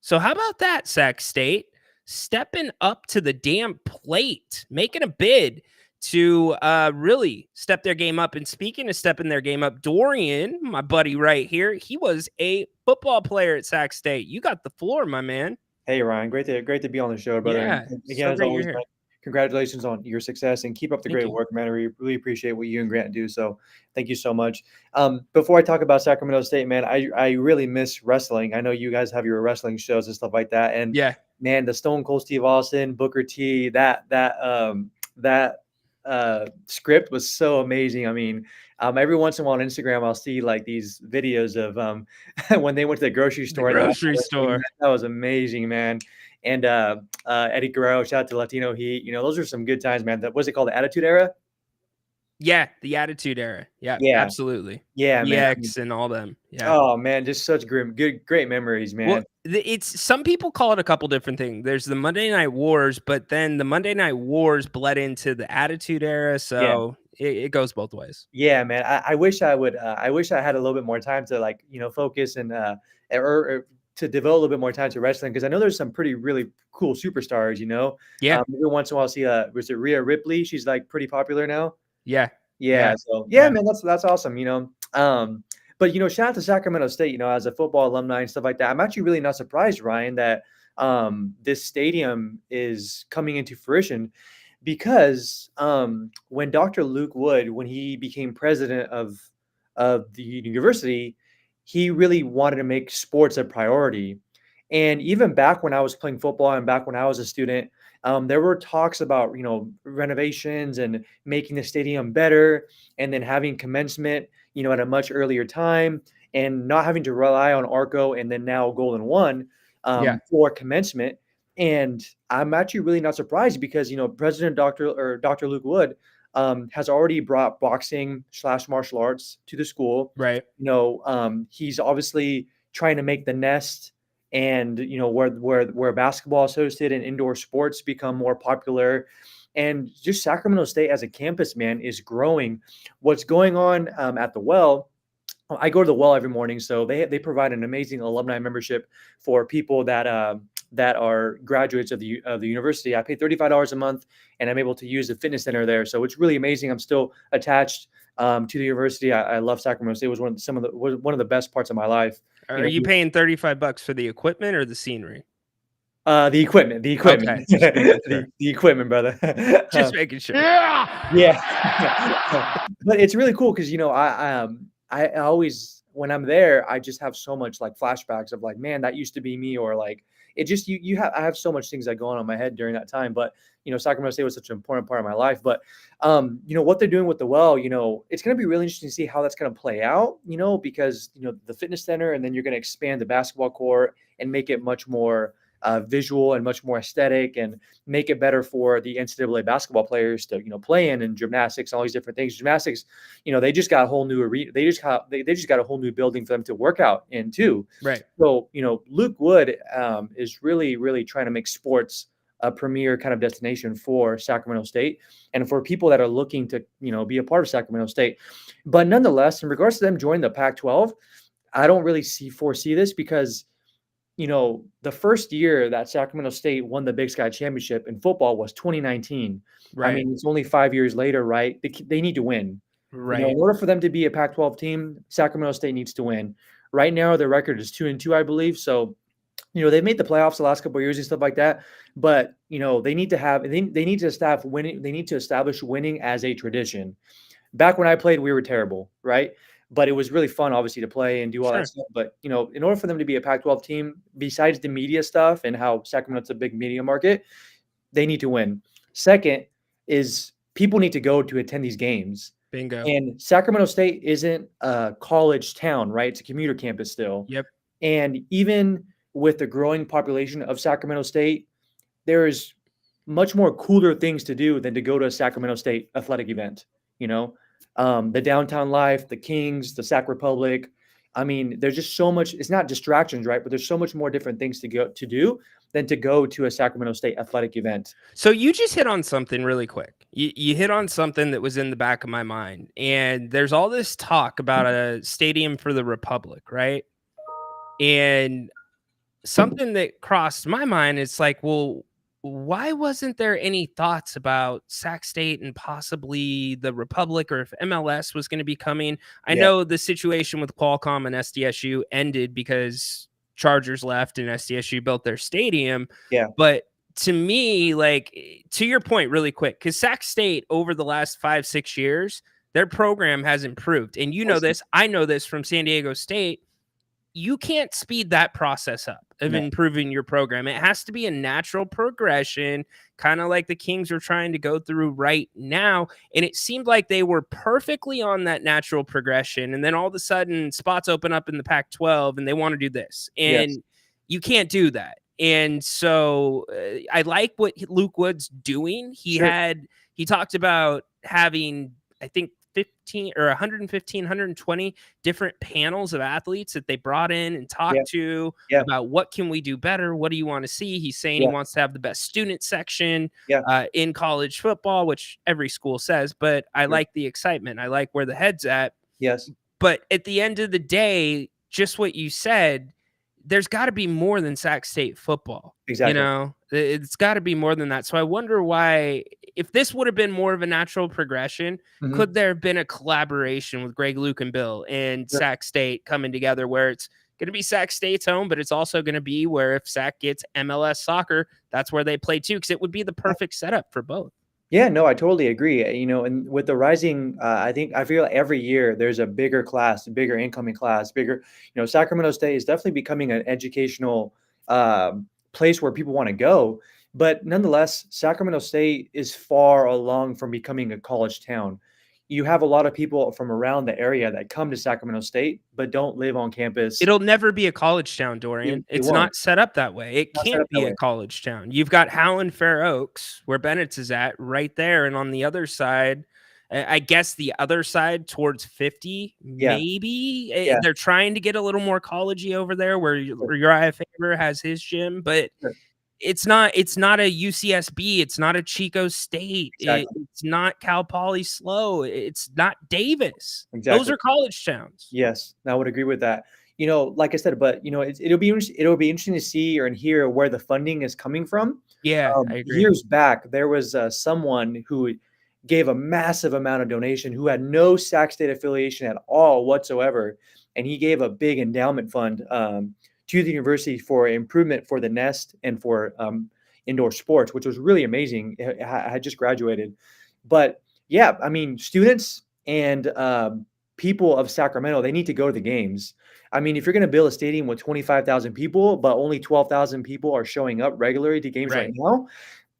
So how about that, Sac State? Stepping up to the damn plate, making a bid to really step their game up. And speaking of stepping their game up, Dorian, my buddy right here, he was a football player at Sac State. You got the floor, my man. Hey Ryan, great to be on the show, brother. Yeah, And so again, as great always, you're here. man, congratulations on your success and keep up the Thank great you. work, man. I really appreciate what you and Grant do. So thank you so much. Before I talk about Sacramento State, man, I really miss wrestling. I know you guys have your wrestling shows and stuff like that. And Yeah, man, the Stone Cold Steve Austin, Booker T, that script was so amazing. I mean, every once in a while on Instagram, I'll see like these videos of when they went to the grocery store. the grocery store. That was amazing, man. And Eddie Guerrero, shout out to Latino Heat. You know, those are some good times, man. What's it called? The Attitude Era? Yeah, the Attitude Era. Yeah, Yeah. absolutely. Yeah, man. EX and all them. Yeah. Oh man, just such great memories, man. Well, it's some people call it a couple different things. There's the Monday Night Wars, but then the Monday Night Wars bled into the Attitude Era, so it goes both ways. Yeah, man. I wish I would. I wish I had a little bit more time to focus and or to devote a little bit more time to wrestling, because I know there's some really cool superstars. You know. Yeah. Every once in a while, I'll see was it Rhea Ripley? She's like pretty popular now. Yeah. Yeah. So yeah, man, that's awesome. You know. But shout out to Sacramento State. You know, as a football alumni and stuff like that, I'm actually really not surprised, Ryan, that this stadium is coming into fruition. Because when Dr. Luke Wood, when he became president of the university, he really wanted to make sports a priority. And even back when I was playing football and back when I was a student, there were talks about renovations and making the stadium better, and then having commencement at a much earlier time, and not having to rely on Arco and then now Golden One for commencement. And I'm actually really not surprised because, President Dr. Luke Wood has already brought boxing / martial arts to the school. Right. He's obviously trying to make the Nest and, where basketball is hosted and indoor sports become more popular. And just Sacramento State as a campus, man, is growing. What's going on at the Well, I go to the Well every morning, so they provide an amazing alumni membership for people that are graduates of the university. I pay $35 a month, and I'm able to use the fitness center there. So it's really amazing. I'm still attached to the university. I love Sacramento State. It was one of the best parts of my life. Are you paying $35 for the equipment or the scenery? The equipment. Okay. the equipment, brother. Just making sure. Yeah. But it's really cool because I always, when I'm there, I just have so much like flashbacks of like, man, that used to be me, or like it just I have so much things that go on in my head during that time. But Sacramento State was such an important part of my life. But what they're doing with the Well, it's going to be really interesting to see how that's going to play out. Because the fitness center, and then you're going to expand the basketball court and make it much more visual and much more aesthetic, and make it better for the NCAA basketball players to play in, and gymnastics, all these different things. Gymnastics, they just got a whole new arena. They just got a whole new building for them to work out in too. Right. So Luke Wood is really trying to make sports a premier kind of destination for Sacramento State and for people that are looking to be a part of Sacramento State. But nonetheless, in regards to them joining the Pac-12, I don't really foresee this because the first year that Sacramento State won the Big Sky Championship in football was 2019. Right. I mean, it's only 5 years later, right? They need to win. Right. In order for them to be a Pac-12 team, Sacramento State needs to win. Right now, their record is 2-2, I believe. So, they've made the playoffs the last couple of years and stuff like that. But they need to establish winning as a tradition. Back when I played, we were terrible, right? But it was really fun, obviously, to play and do all that stuff. But, in order for them to be a Pac-12 team, besides the media stuff and how Sacramento's a big media market, they need to win. Second is people need to go to attend these games. Bingo. And Sacramento State isn't a college town, right? It's a commuter campus still. Yep. And even with the growing population of Sacramento State, there's much more cooler things to do than to go to a Sacramento State athletic event, the downtown life, the Kings, the Sac Republic. I mean, there's just so much. It's not distractions, right? But there's so much more different things to do than to go to a Sacramento State athletic event. So you just hit on something really quick. You hit on something that was in the back of my mind. And there's all this talk about a stadium for the Republic, right? And something that crossed my mind, it's like, well, why wasn't there any thoughts about Sac State and possibly the Republic, or if MLS was going to be coming? I Yeah. know the situation with Qualcomm and SDSU ended because Chargers left and SDSU built their stadium. Yeah. But to me, like, to your point really quick, because Sac State over the last 5-6 years, their program has improved. And you know this, I know this from San Diego State. You can't speed that process up of improving your program. It has to be a natural progression, kind of like the Kings are trying to go through right now. And it seemed like they were perfectly on that natural progression. And then all of a sudden, spots open up in the Pac-12 and they want to do this. And you can't do that. And so I like what Luke Wood's doing. He talked about having, I think, 15 or 115, 120 different panels of athletes that they brought in and talked to about what can we do better? What do you want to see? He's saying he wants to have the best student section in college football, which every school says, but I like the excitement. I like where the head's at. Yes. But at the end of the day, just what you said, there's got to be more than Sac State football. Exactly. You know, it's got to be more than that. So I wonder why, if this would have been more of a natural progression, could there have been a collaboration with Greg, Luke, and Bill and Sac State coming together where it's going to be Sac State's home, but it's also going to be where if Sac gets MLS soccer, that's where they play too, because it would be the perfect setup for both. Yeah, no, I totally agree. You know, and with the rising, I feel like every year there's a bigger class, bigger incoming class, bigger, Sacramento State is definitely becoming an educational place where people want to go. But nonetheless, Sacramento State is far along from becoming a college town. You have a lot of people from around the area that come to Sacramento State, but don't live on campus. It'll never be a college town, Dorian. It's not set up that way. It can't be a college town. You've got Howland Fair Oaks, where Bennett's is at, right there. And on the other side, I guess the other side towards 50, maybe. They're trying to get a little more collegey over there where Uriah Faber has his gym, but it's not a UCSB. It's not a Chico State. It's not Cal Poly Slow. It's not Davis. Those are college towns. Yes, I would agree with that. Like I said, but it'll be interesting to see and hear where the funding is coming from. Yeah, I agree. Years back, there was someone who gave a massive amount of donation who had no Sac State affiliation at all whatsoever, and he gave a big endowment fund to the university for improvement for the nest and for indoor sports, which was really amazing. I had just graduated. But yeah, I mean, students and people of Sacramento, they need to go to the games. I mean, if you're going to build a stadium with 25,000 people, but only 12,000 people are showing up regularly to games right now,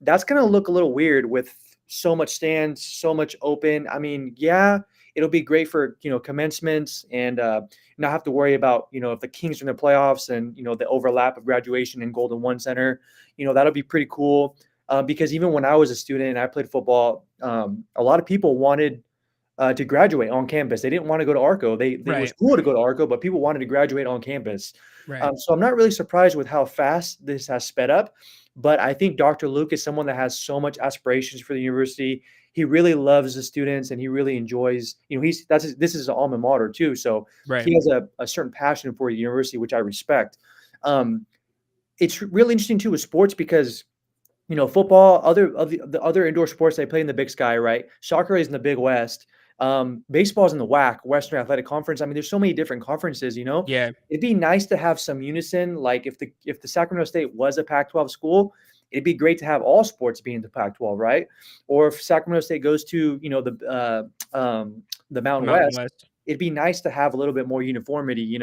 that's going to look a little weird with so much stands, so much open. I mean, yeah, it'll be great for, commencements and not have to worry about, if the Kings are in the playoffs and, the overlap of graduation and Golden One Center, that'll be pretty cool. Because even when I was a student and I played football, a lot of people wanted to graduate on campus. They didn't want to go to Arco. It was cool to go to Arco, but people wanted to graduate on campus. So I'm not really surprised with how fast this has sped up. But I think Dr. Luke is someone that has so much aspirations for the university. He really loves the students and he really enjoys, this is his alma mater too. So he has a certain passion for the university, which I respect. It's really interesting too with sports because, football, the other indoor sports they play in the Big Sky, right? Soccer is in the Big West. Baseball is in the WAC, Western Athletic Conference. I mean, there's so many different conferences, Yeah. It'd be nice to have some unison. Like if the Sacramento State was a Pac-12 school, it'd be great to have all sports be in the Pac-12, right? Or if Sacramento State goes to, the Mountain West, it'd be nice to have a little bit more uniformity,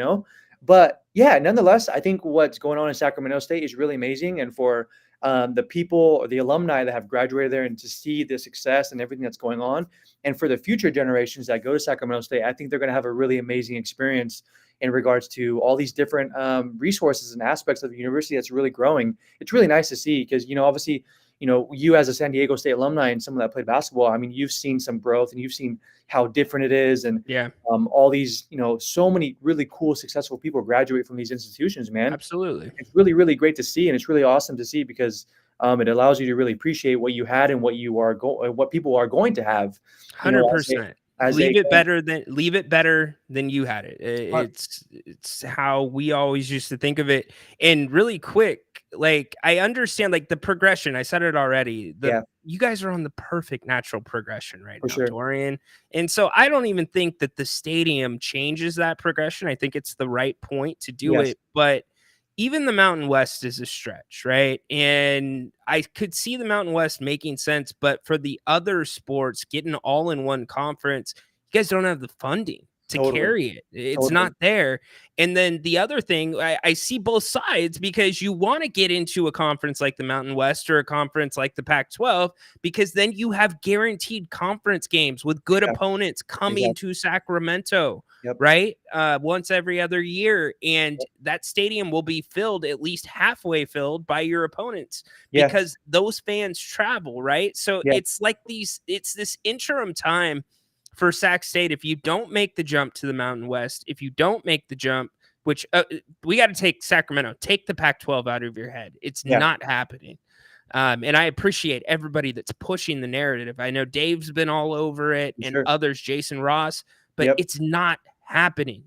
But yeah, nonetheless, I think what's going on in Sacramento State is really amazing. And for the people or the alumni that have graduated there and to see the success and everything that's going on. And for the future generations that go to Sacramento State, I think they're going to have a really amazing experience in regards to all these different resources and aspects of the university that's really growing. It's really nice to see because, obviously, you as a San Diego State alumni and someone that played basketball, I mean, you've seen some growth and you've seen how different it is. And all these, so many really cool, successful people graduate from these institutions, man. Absolutely. It's really, really great to see. And it's really awesome to see because it allows you to really appreciate what you had and what you are what people are going to have. 100%. leave it better than you had it. It's how we always used to think of it. And really quick, like I understand like the progression. I said it already. You guys are on the perfect natural progression right now, Dorian. And so I don't even think that the stadium changes that progression. I think it's the right point to do it. But even the Mountain West is a stretch, right? And I could see the Mountain West making sense, but for the other sports, getting all in one conference, you guys don't have the funding to carry it. It's not there. And then the other thing, I see both sides, because you want to get into a conference like the Mountain West or a conference like the Pac-12, because then you have guaranteed conference games with good opponents coming to Sacramento. Right? Once every other year. And that stadium will be filled, at least halfway filled, by your opponents because those fans travel, right? So it's like it's this interim time for Sac State. If you don't make the jump to the Mountain West, if you don't make the jump, which we got to take Sacramento, take the Pac-12 out of your head. It's not happening. And I appreciate everybody that's pushing the narrative. I know Dave's been all over it and others, Jason Ross, but it's not happening.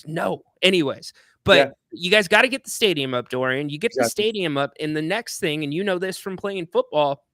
No. Anyways, but you guys got to get the stadium up, Dorian. You get the stadium up, and the next thing, and you know this from playing football,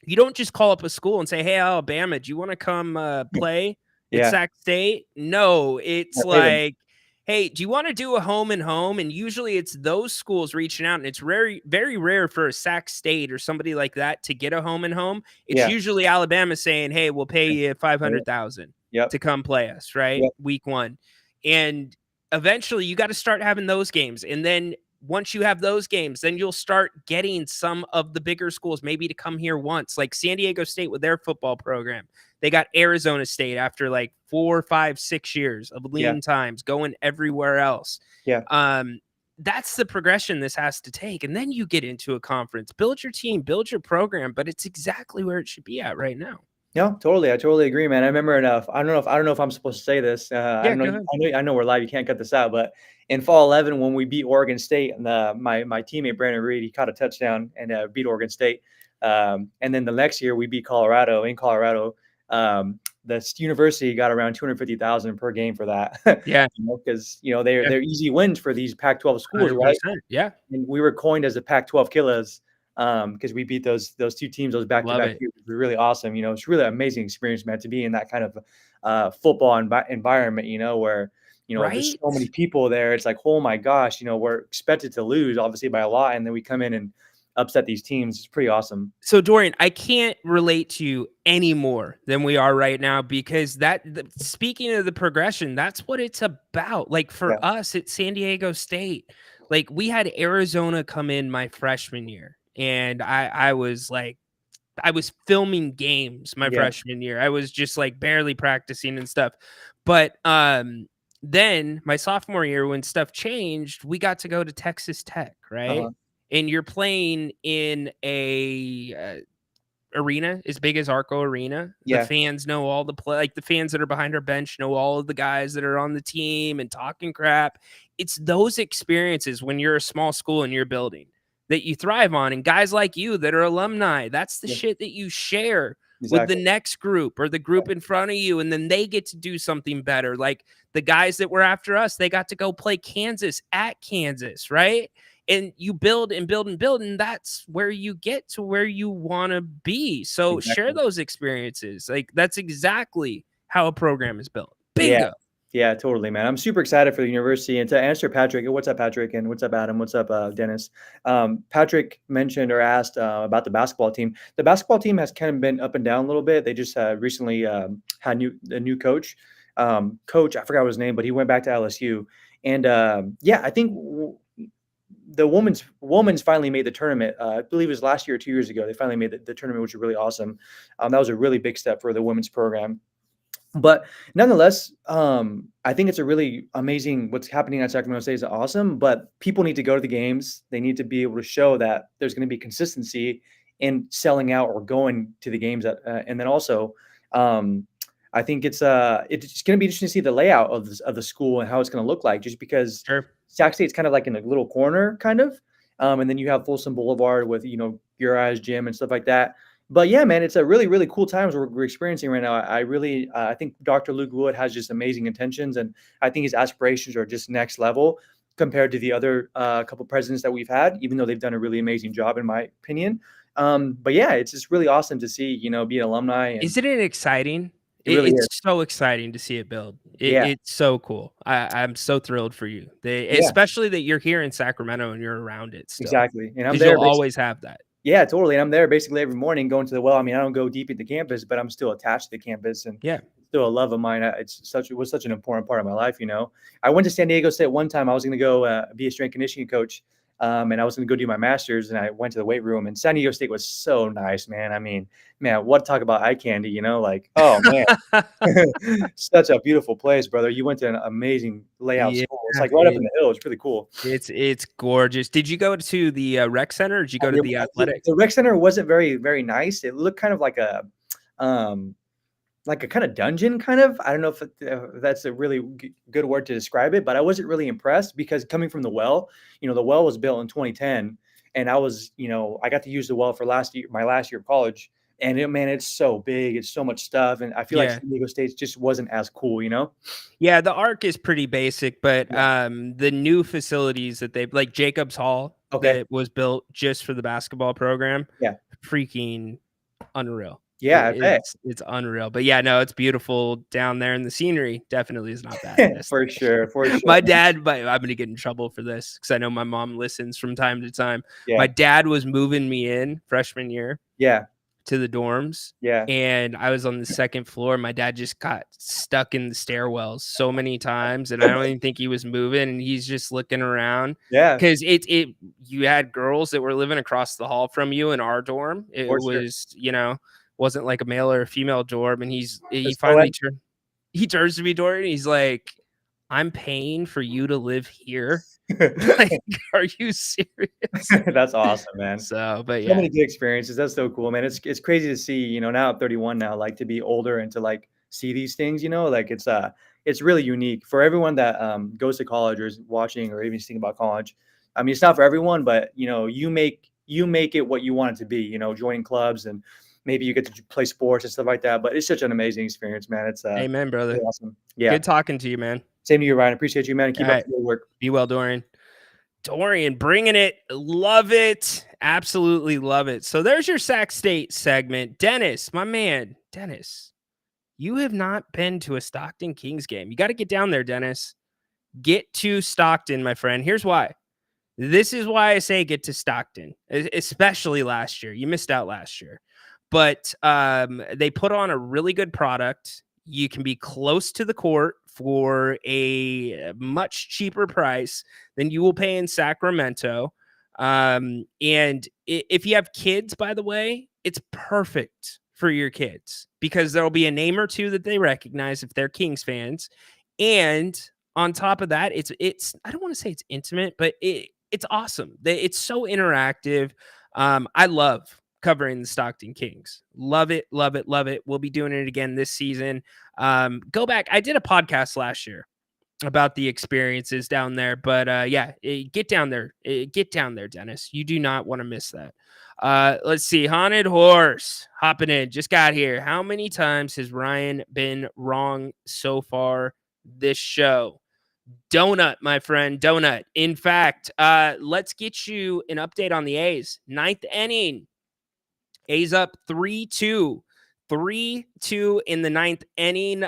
you don't just call up a school and say, "Hey, Alabama, do you want to come play at Sac State?" No, it's like, "Hey, do you want to do a home and home?" And usually it's those schools reaching out, and it's very, very rare for a Sac State or somebody like that to get a home and home. It's usually Alabama saying, "Hey, we'll pay you $500,000 to come play us, right? Week 1." And eventually you got to start having those games. And then once you have those games, then you'll start getting some of the bigger schools maybe to come here once, like San Diego State with their football program. They got Arizona State after like 4, 5, 6 years of lean times going everywhere else. That's the progression this has to take. And then you get into a conference, build your team, build your program, but it's exactly where it should be at right now. Yeah, totally. I totally agree, man. I remember enough. I don't know if I'm supposed to say this. I know we're live. You can't cut this out. But in fall 11, when we beat Oregon State, and my teammate Brandon Reed, he caught a touchdown and beat Oregon State. And then the next year we beat Colorado in Colorado. The university got around $250,000 per game for that. Because they're easy wins for these Pac-12 schools, right? Yeah. And we were coined as the Pac-12 killers. Because we beat those two teams, those back-to-back years. It was really awesome. It's really an amazing experience, man, to be in that kind of football environment, where, there's so many people there. It's like, oh my gosh, we're expected to lose obviously by a lot. And then we come in and upset these teams. It's pretty awesome. So Dorian, I can't relate to you any more than we are right now, because speaking of the progression, that's what it's about. Like for us at San Diego State, like we had Arizona come in my freshman year. And I was filming games my freshman year. I was just like barely practicing and stuff. But then my sophomore year, when stuff changed, we got to go to Texas Tech, right? And you're playing in a arena as big as Arco Arena. The fans know all the the fans that are behind our bench know all of the guys that are on the team and talking crap. It's those experiences when you're a small school and you're building that you thrive on. And guys like you that are alumni, that's the shit that you share with the next group or the group in front of you. And then they get to do something better. Like the guys that were after us, they got to go play Kansas at Kansas, right? And you build and build and build. And that's where you get to where you want to be. So share those experiences. Like that's exactly how a program is built. Bingo. Yeah, totally, man. I'm super excited for the university. And to answer Patrick, what's up, Patrick? And what's up, Adam? What's up, Dennis? Patrick mentioned or asked about the basketball team. The basketball team has kind of been up and down a little bit. They just recently had a new coach. Coach, I forgot his name, but he went back to LSU. And I think the women's finally made the tournament. I believe it was last year or 2 years ago. They finally made the tournament, which was really awesome. That was a really big step for the women's program. But nonetheless, I think it's a really amazing what's happening at Sacramento State is awesome, but people need to go to the games. They need to be able to show that there's going to be consistency in selling out or going to the games. And then also, I think it's going to be interesting to see the layout of the school and how it's going to look like, just because Sac State's kind of like in a little corner kind of. And then you have Folsom Boulevard with, Uriah's gym and stuff like that. But yeah, man, it's a really, really cool times we're experiencing right now. I really, I think Dr. Luke Wood has just amazing intentions, and I think his aspirations are just next level compared to the other couple presidents that we've had, even though they've done a really amazing job, in my opinion. But yeah, it's just really awesome to see, be an alumni, and Isn't it exciting? it really It's is. so exciting to see it build. Yeah, It's so cool. I'm so thrilled for you. yeah, Especially that you're here in Sacramento and you're around it still, exactly. And I'm because there you'll basically. always have that. Yeah, totally. And I'm there basically every morning going to the well. I mean, I don't go deep into campus, but I'm still attached to the campus, and Yeah. still a love of mine. It was such an important part of my life. I went to San Diego State one time. I was going to go be a strength conditioning coach, and I was going to go do my master's. And I went to the weight room, and San Diego State was so nice, man. I mean, man, what talk about eye candy? Like, oh man, such a beautiful place, brother. You went to an amazing layout Yeah, school. It's like right up in the hill. It's really cool. it's gorgeous. Did you go to the rec center, or did you go to the athletic? The rec center wasn't very, very nice. It looked kind of like a kind of dungeon, kind of. I don't know if that's a really good word to describe it, but I wasn't really impressed because coming from the well, the well was built in 2010, and I got to use the well for my last year of college, and man, it's so big, it's so much stuff, and I feel like Yeah. San Diego State just wasn't as cool. Yeah, the arc is pretty basic, but Yeah. the new facilities that they've, like Jacobs Hall, Okay. that was built just for the basketball program, Yeah. freaking unreal. Yeah, I bet. It's unreal. But yeah, no, it's beautiful down there, and the scenery definitely is not bad. For sure, for sure. My dad, I'm gonna get in trouble for this because I know my mom listens from time to time. Yeah. My dad was moving me in freshman year. Yeah. To the dorms. Yeah. And I was on the second floor. My dad just got stuck in the stairwells so many times, and I don't even think he was moving, and he's just looking around. Yeah. Because you had girls that were living across the hall from you in our dorm. It For sure. was, wasn't like a male or a female dorm. And he That's finally turns to me, Dorian, he's like, I'm paying for you to live here. Like, are you serious? That's awesome, man. So, but So yeah. many good experiences. That's so cool, man. It's crazy to see, now I'm 31 now, like to be older and to like see these things, like it's really unique for everyone that goes to college or is watching or even thinking about college. I mean, it's not for everyone, but you make it what you want it to be, joining clubs, and maybe you get to play sports and stuff like that. But it's such an amazing experience, man. It's Amen, brother. really awesome. Yeah. Good talking to you, man. Same to you, Ryan. Appreciate you, man. Keep up the good work. Be well, Dorian. Dorian, bringing it. Love it. Absolutely love it. So there's your Sac State segment. Dennis, my man. Dennis, you have not been to a Stockton Kings game. You got to get down there, Dennis. Get to Stockton, my friend. Here's why. This is why I say get to Stockton, especially last year. You missed out last year. But they put on a really good product. You can be close to the court for a much cheaper price than you will pay in Sacramento. And if you have kids, by the way, it's perfect for your kids because there'll be a name or two that they recognize if they're Kings fans. And on top of that, it's I don't want to say it's intimate, but it's awesome. It's so interactive. I love covering the Stockton Kings. Love it, love it, love it. We'll be doing it again this season. Go back. I did a podcast last year about the experiences down there, but get down there. Get down there, Dennis. You do not want to miss that. Let's see. Haunted Horse hopping in. Just got here. How many times has Ryan been wrong so far this show? Donut, my friend. Donut. In fact, let's get you an update on the A's. 9th inning. A's up 3-2. 3-2 in the 9th inning.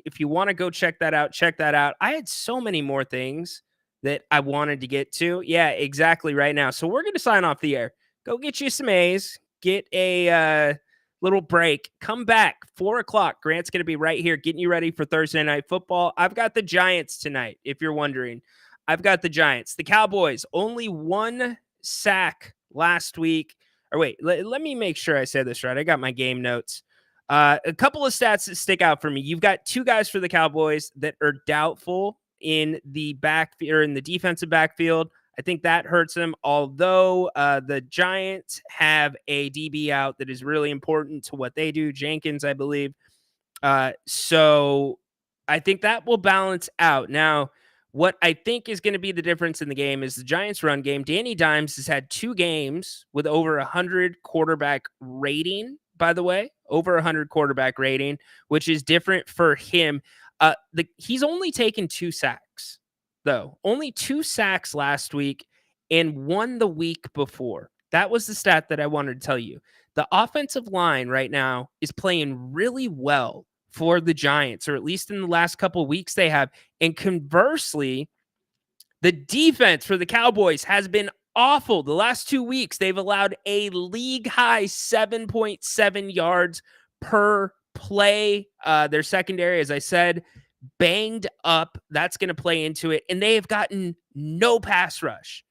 If you want to go check that out, check that out. I had so many more things that I wanted to get to. Yeah, exactly right now. So we're going to sign off the air. Go get you some A's. Get a little break. Come back. 4 o'clock. Grant's going to be right here getting you ready for Thursday Night Football. I've got the Giants tonight, if you're wondering. I've got the Giants. The Cowboys, only 1 sack last week. Or wait, let me make sure I said this right. I got my game notes. A couple of stats that stick out for me. You've got 2 guys for the Cowboys that are doubtful in the in the defensive backfield. I think that hurts them. Although the Giants have a DB out that is really important to what they do, Jenkins, I believe. So I think that will balance out. Now, What I think is going to be the difference in the game is the Giants' run game. Danny Dimes has had 2 games with over 100 quarterback rating, by the way, over 100 quarterback rating, which is different for him. He's only taken 2 sacks, though. Only 2 sacks last week and 1 the week before. That was the stat that I wanted to tell you. The offensive line right now is playing really well for the Giants, or at least in the last couple of weeks they have. And conversely, the defense for the Cowboys has been awful. The last 2 weeks, they've allowed a league high 7.7 yards per play. Their secondary, as I said, banged up. That's going to play into it. And they have gotten no pass rush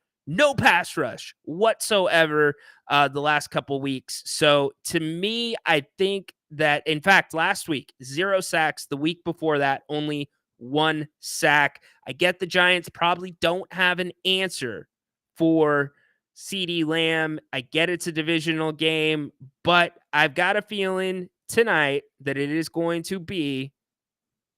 whatsoever the last couple weeks. So to me, I think that, in fact, last week, 0 sacks. The week before that, only 1 sack. I get the Giants probably don't have an answer for CeeDee Lamb. I get it's a divisional game, but I've got a feeling tonight that it is going to be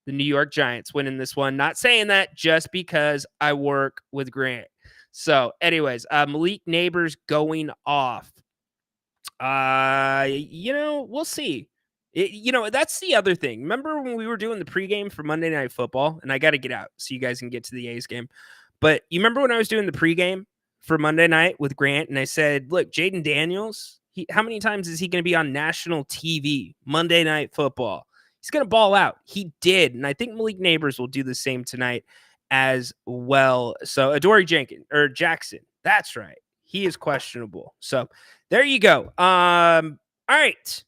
the New York Giants winning this one. Not saying that just because I work with Grant. So anyways, Malik Neighbors going off. We'll see. That's the other thing. Remember when we were doing the pregame for Monday Night Football? And I got to get out so you guys can get to the A's game. But you remember when I was doing the pregame for Monday night with Grant, and I said, look, Jaden Daniels, how many times is he going to be on national TV, Monday Night Football? He's going to ball out. He did. And I think Malik Neighbors will do the same tonight as well. So Adoree Jackson, that's right. He is questionable. So there you go. All right.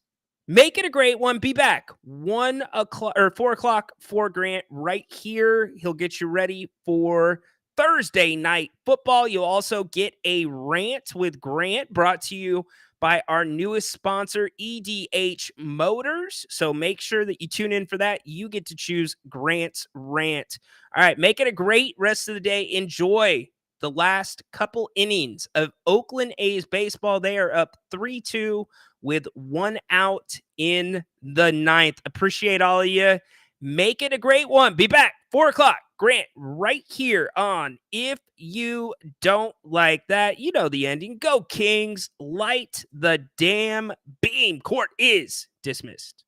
Make it a great one. Be back 1 o'clock or 4 o'clock for Grant right here. He'll get you ready for Thursday night football. You'll also get a rant with Grant brought to you by our newest sponsor, EDH Motors. So make sure that you tune in for that. You get to choose Grant's rant. All right, make it a great rest of the day. Enjoy the last couple innings of Oakland A's baseball. They are up 3-2 with 1 out in the 9th. Appreciate all of you. Make it a great one. Be back 4 o'clock. Grant right here on If You Don't Like That. You know the ending. Go Kings. Light the damn beam. Court is dismissed.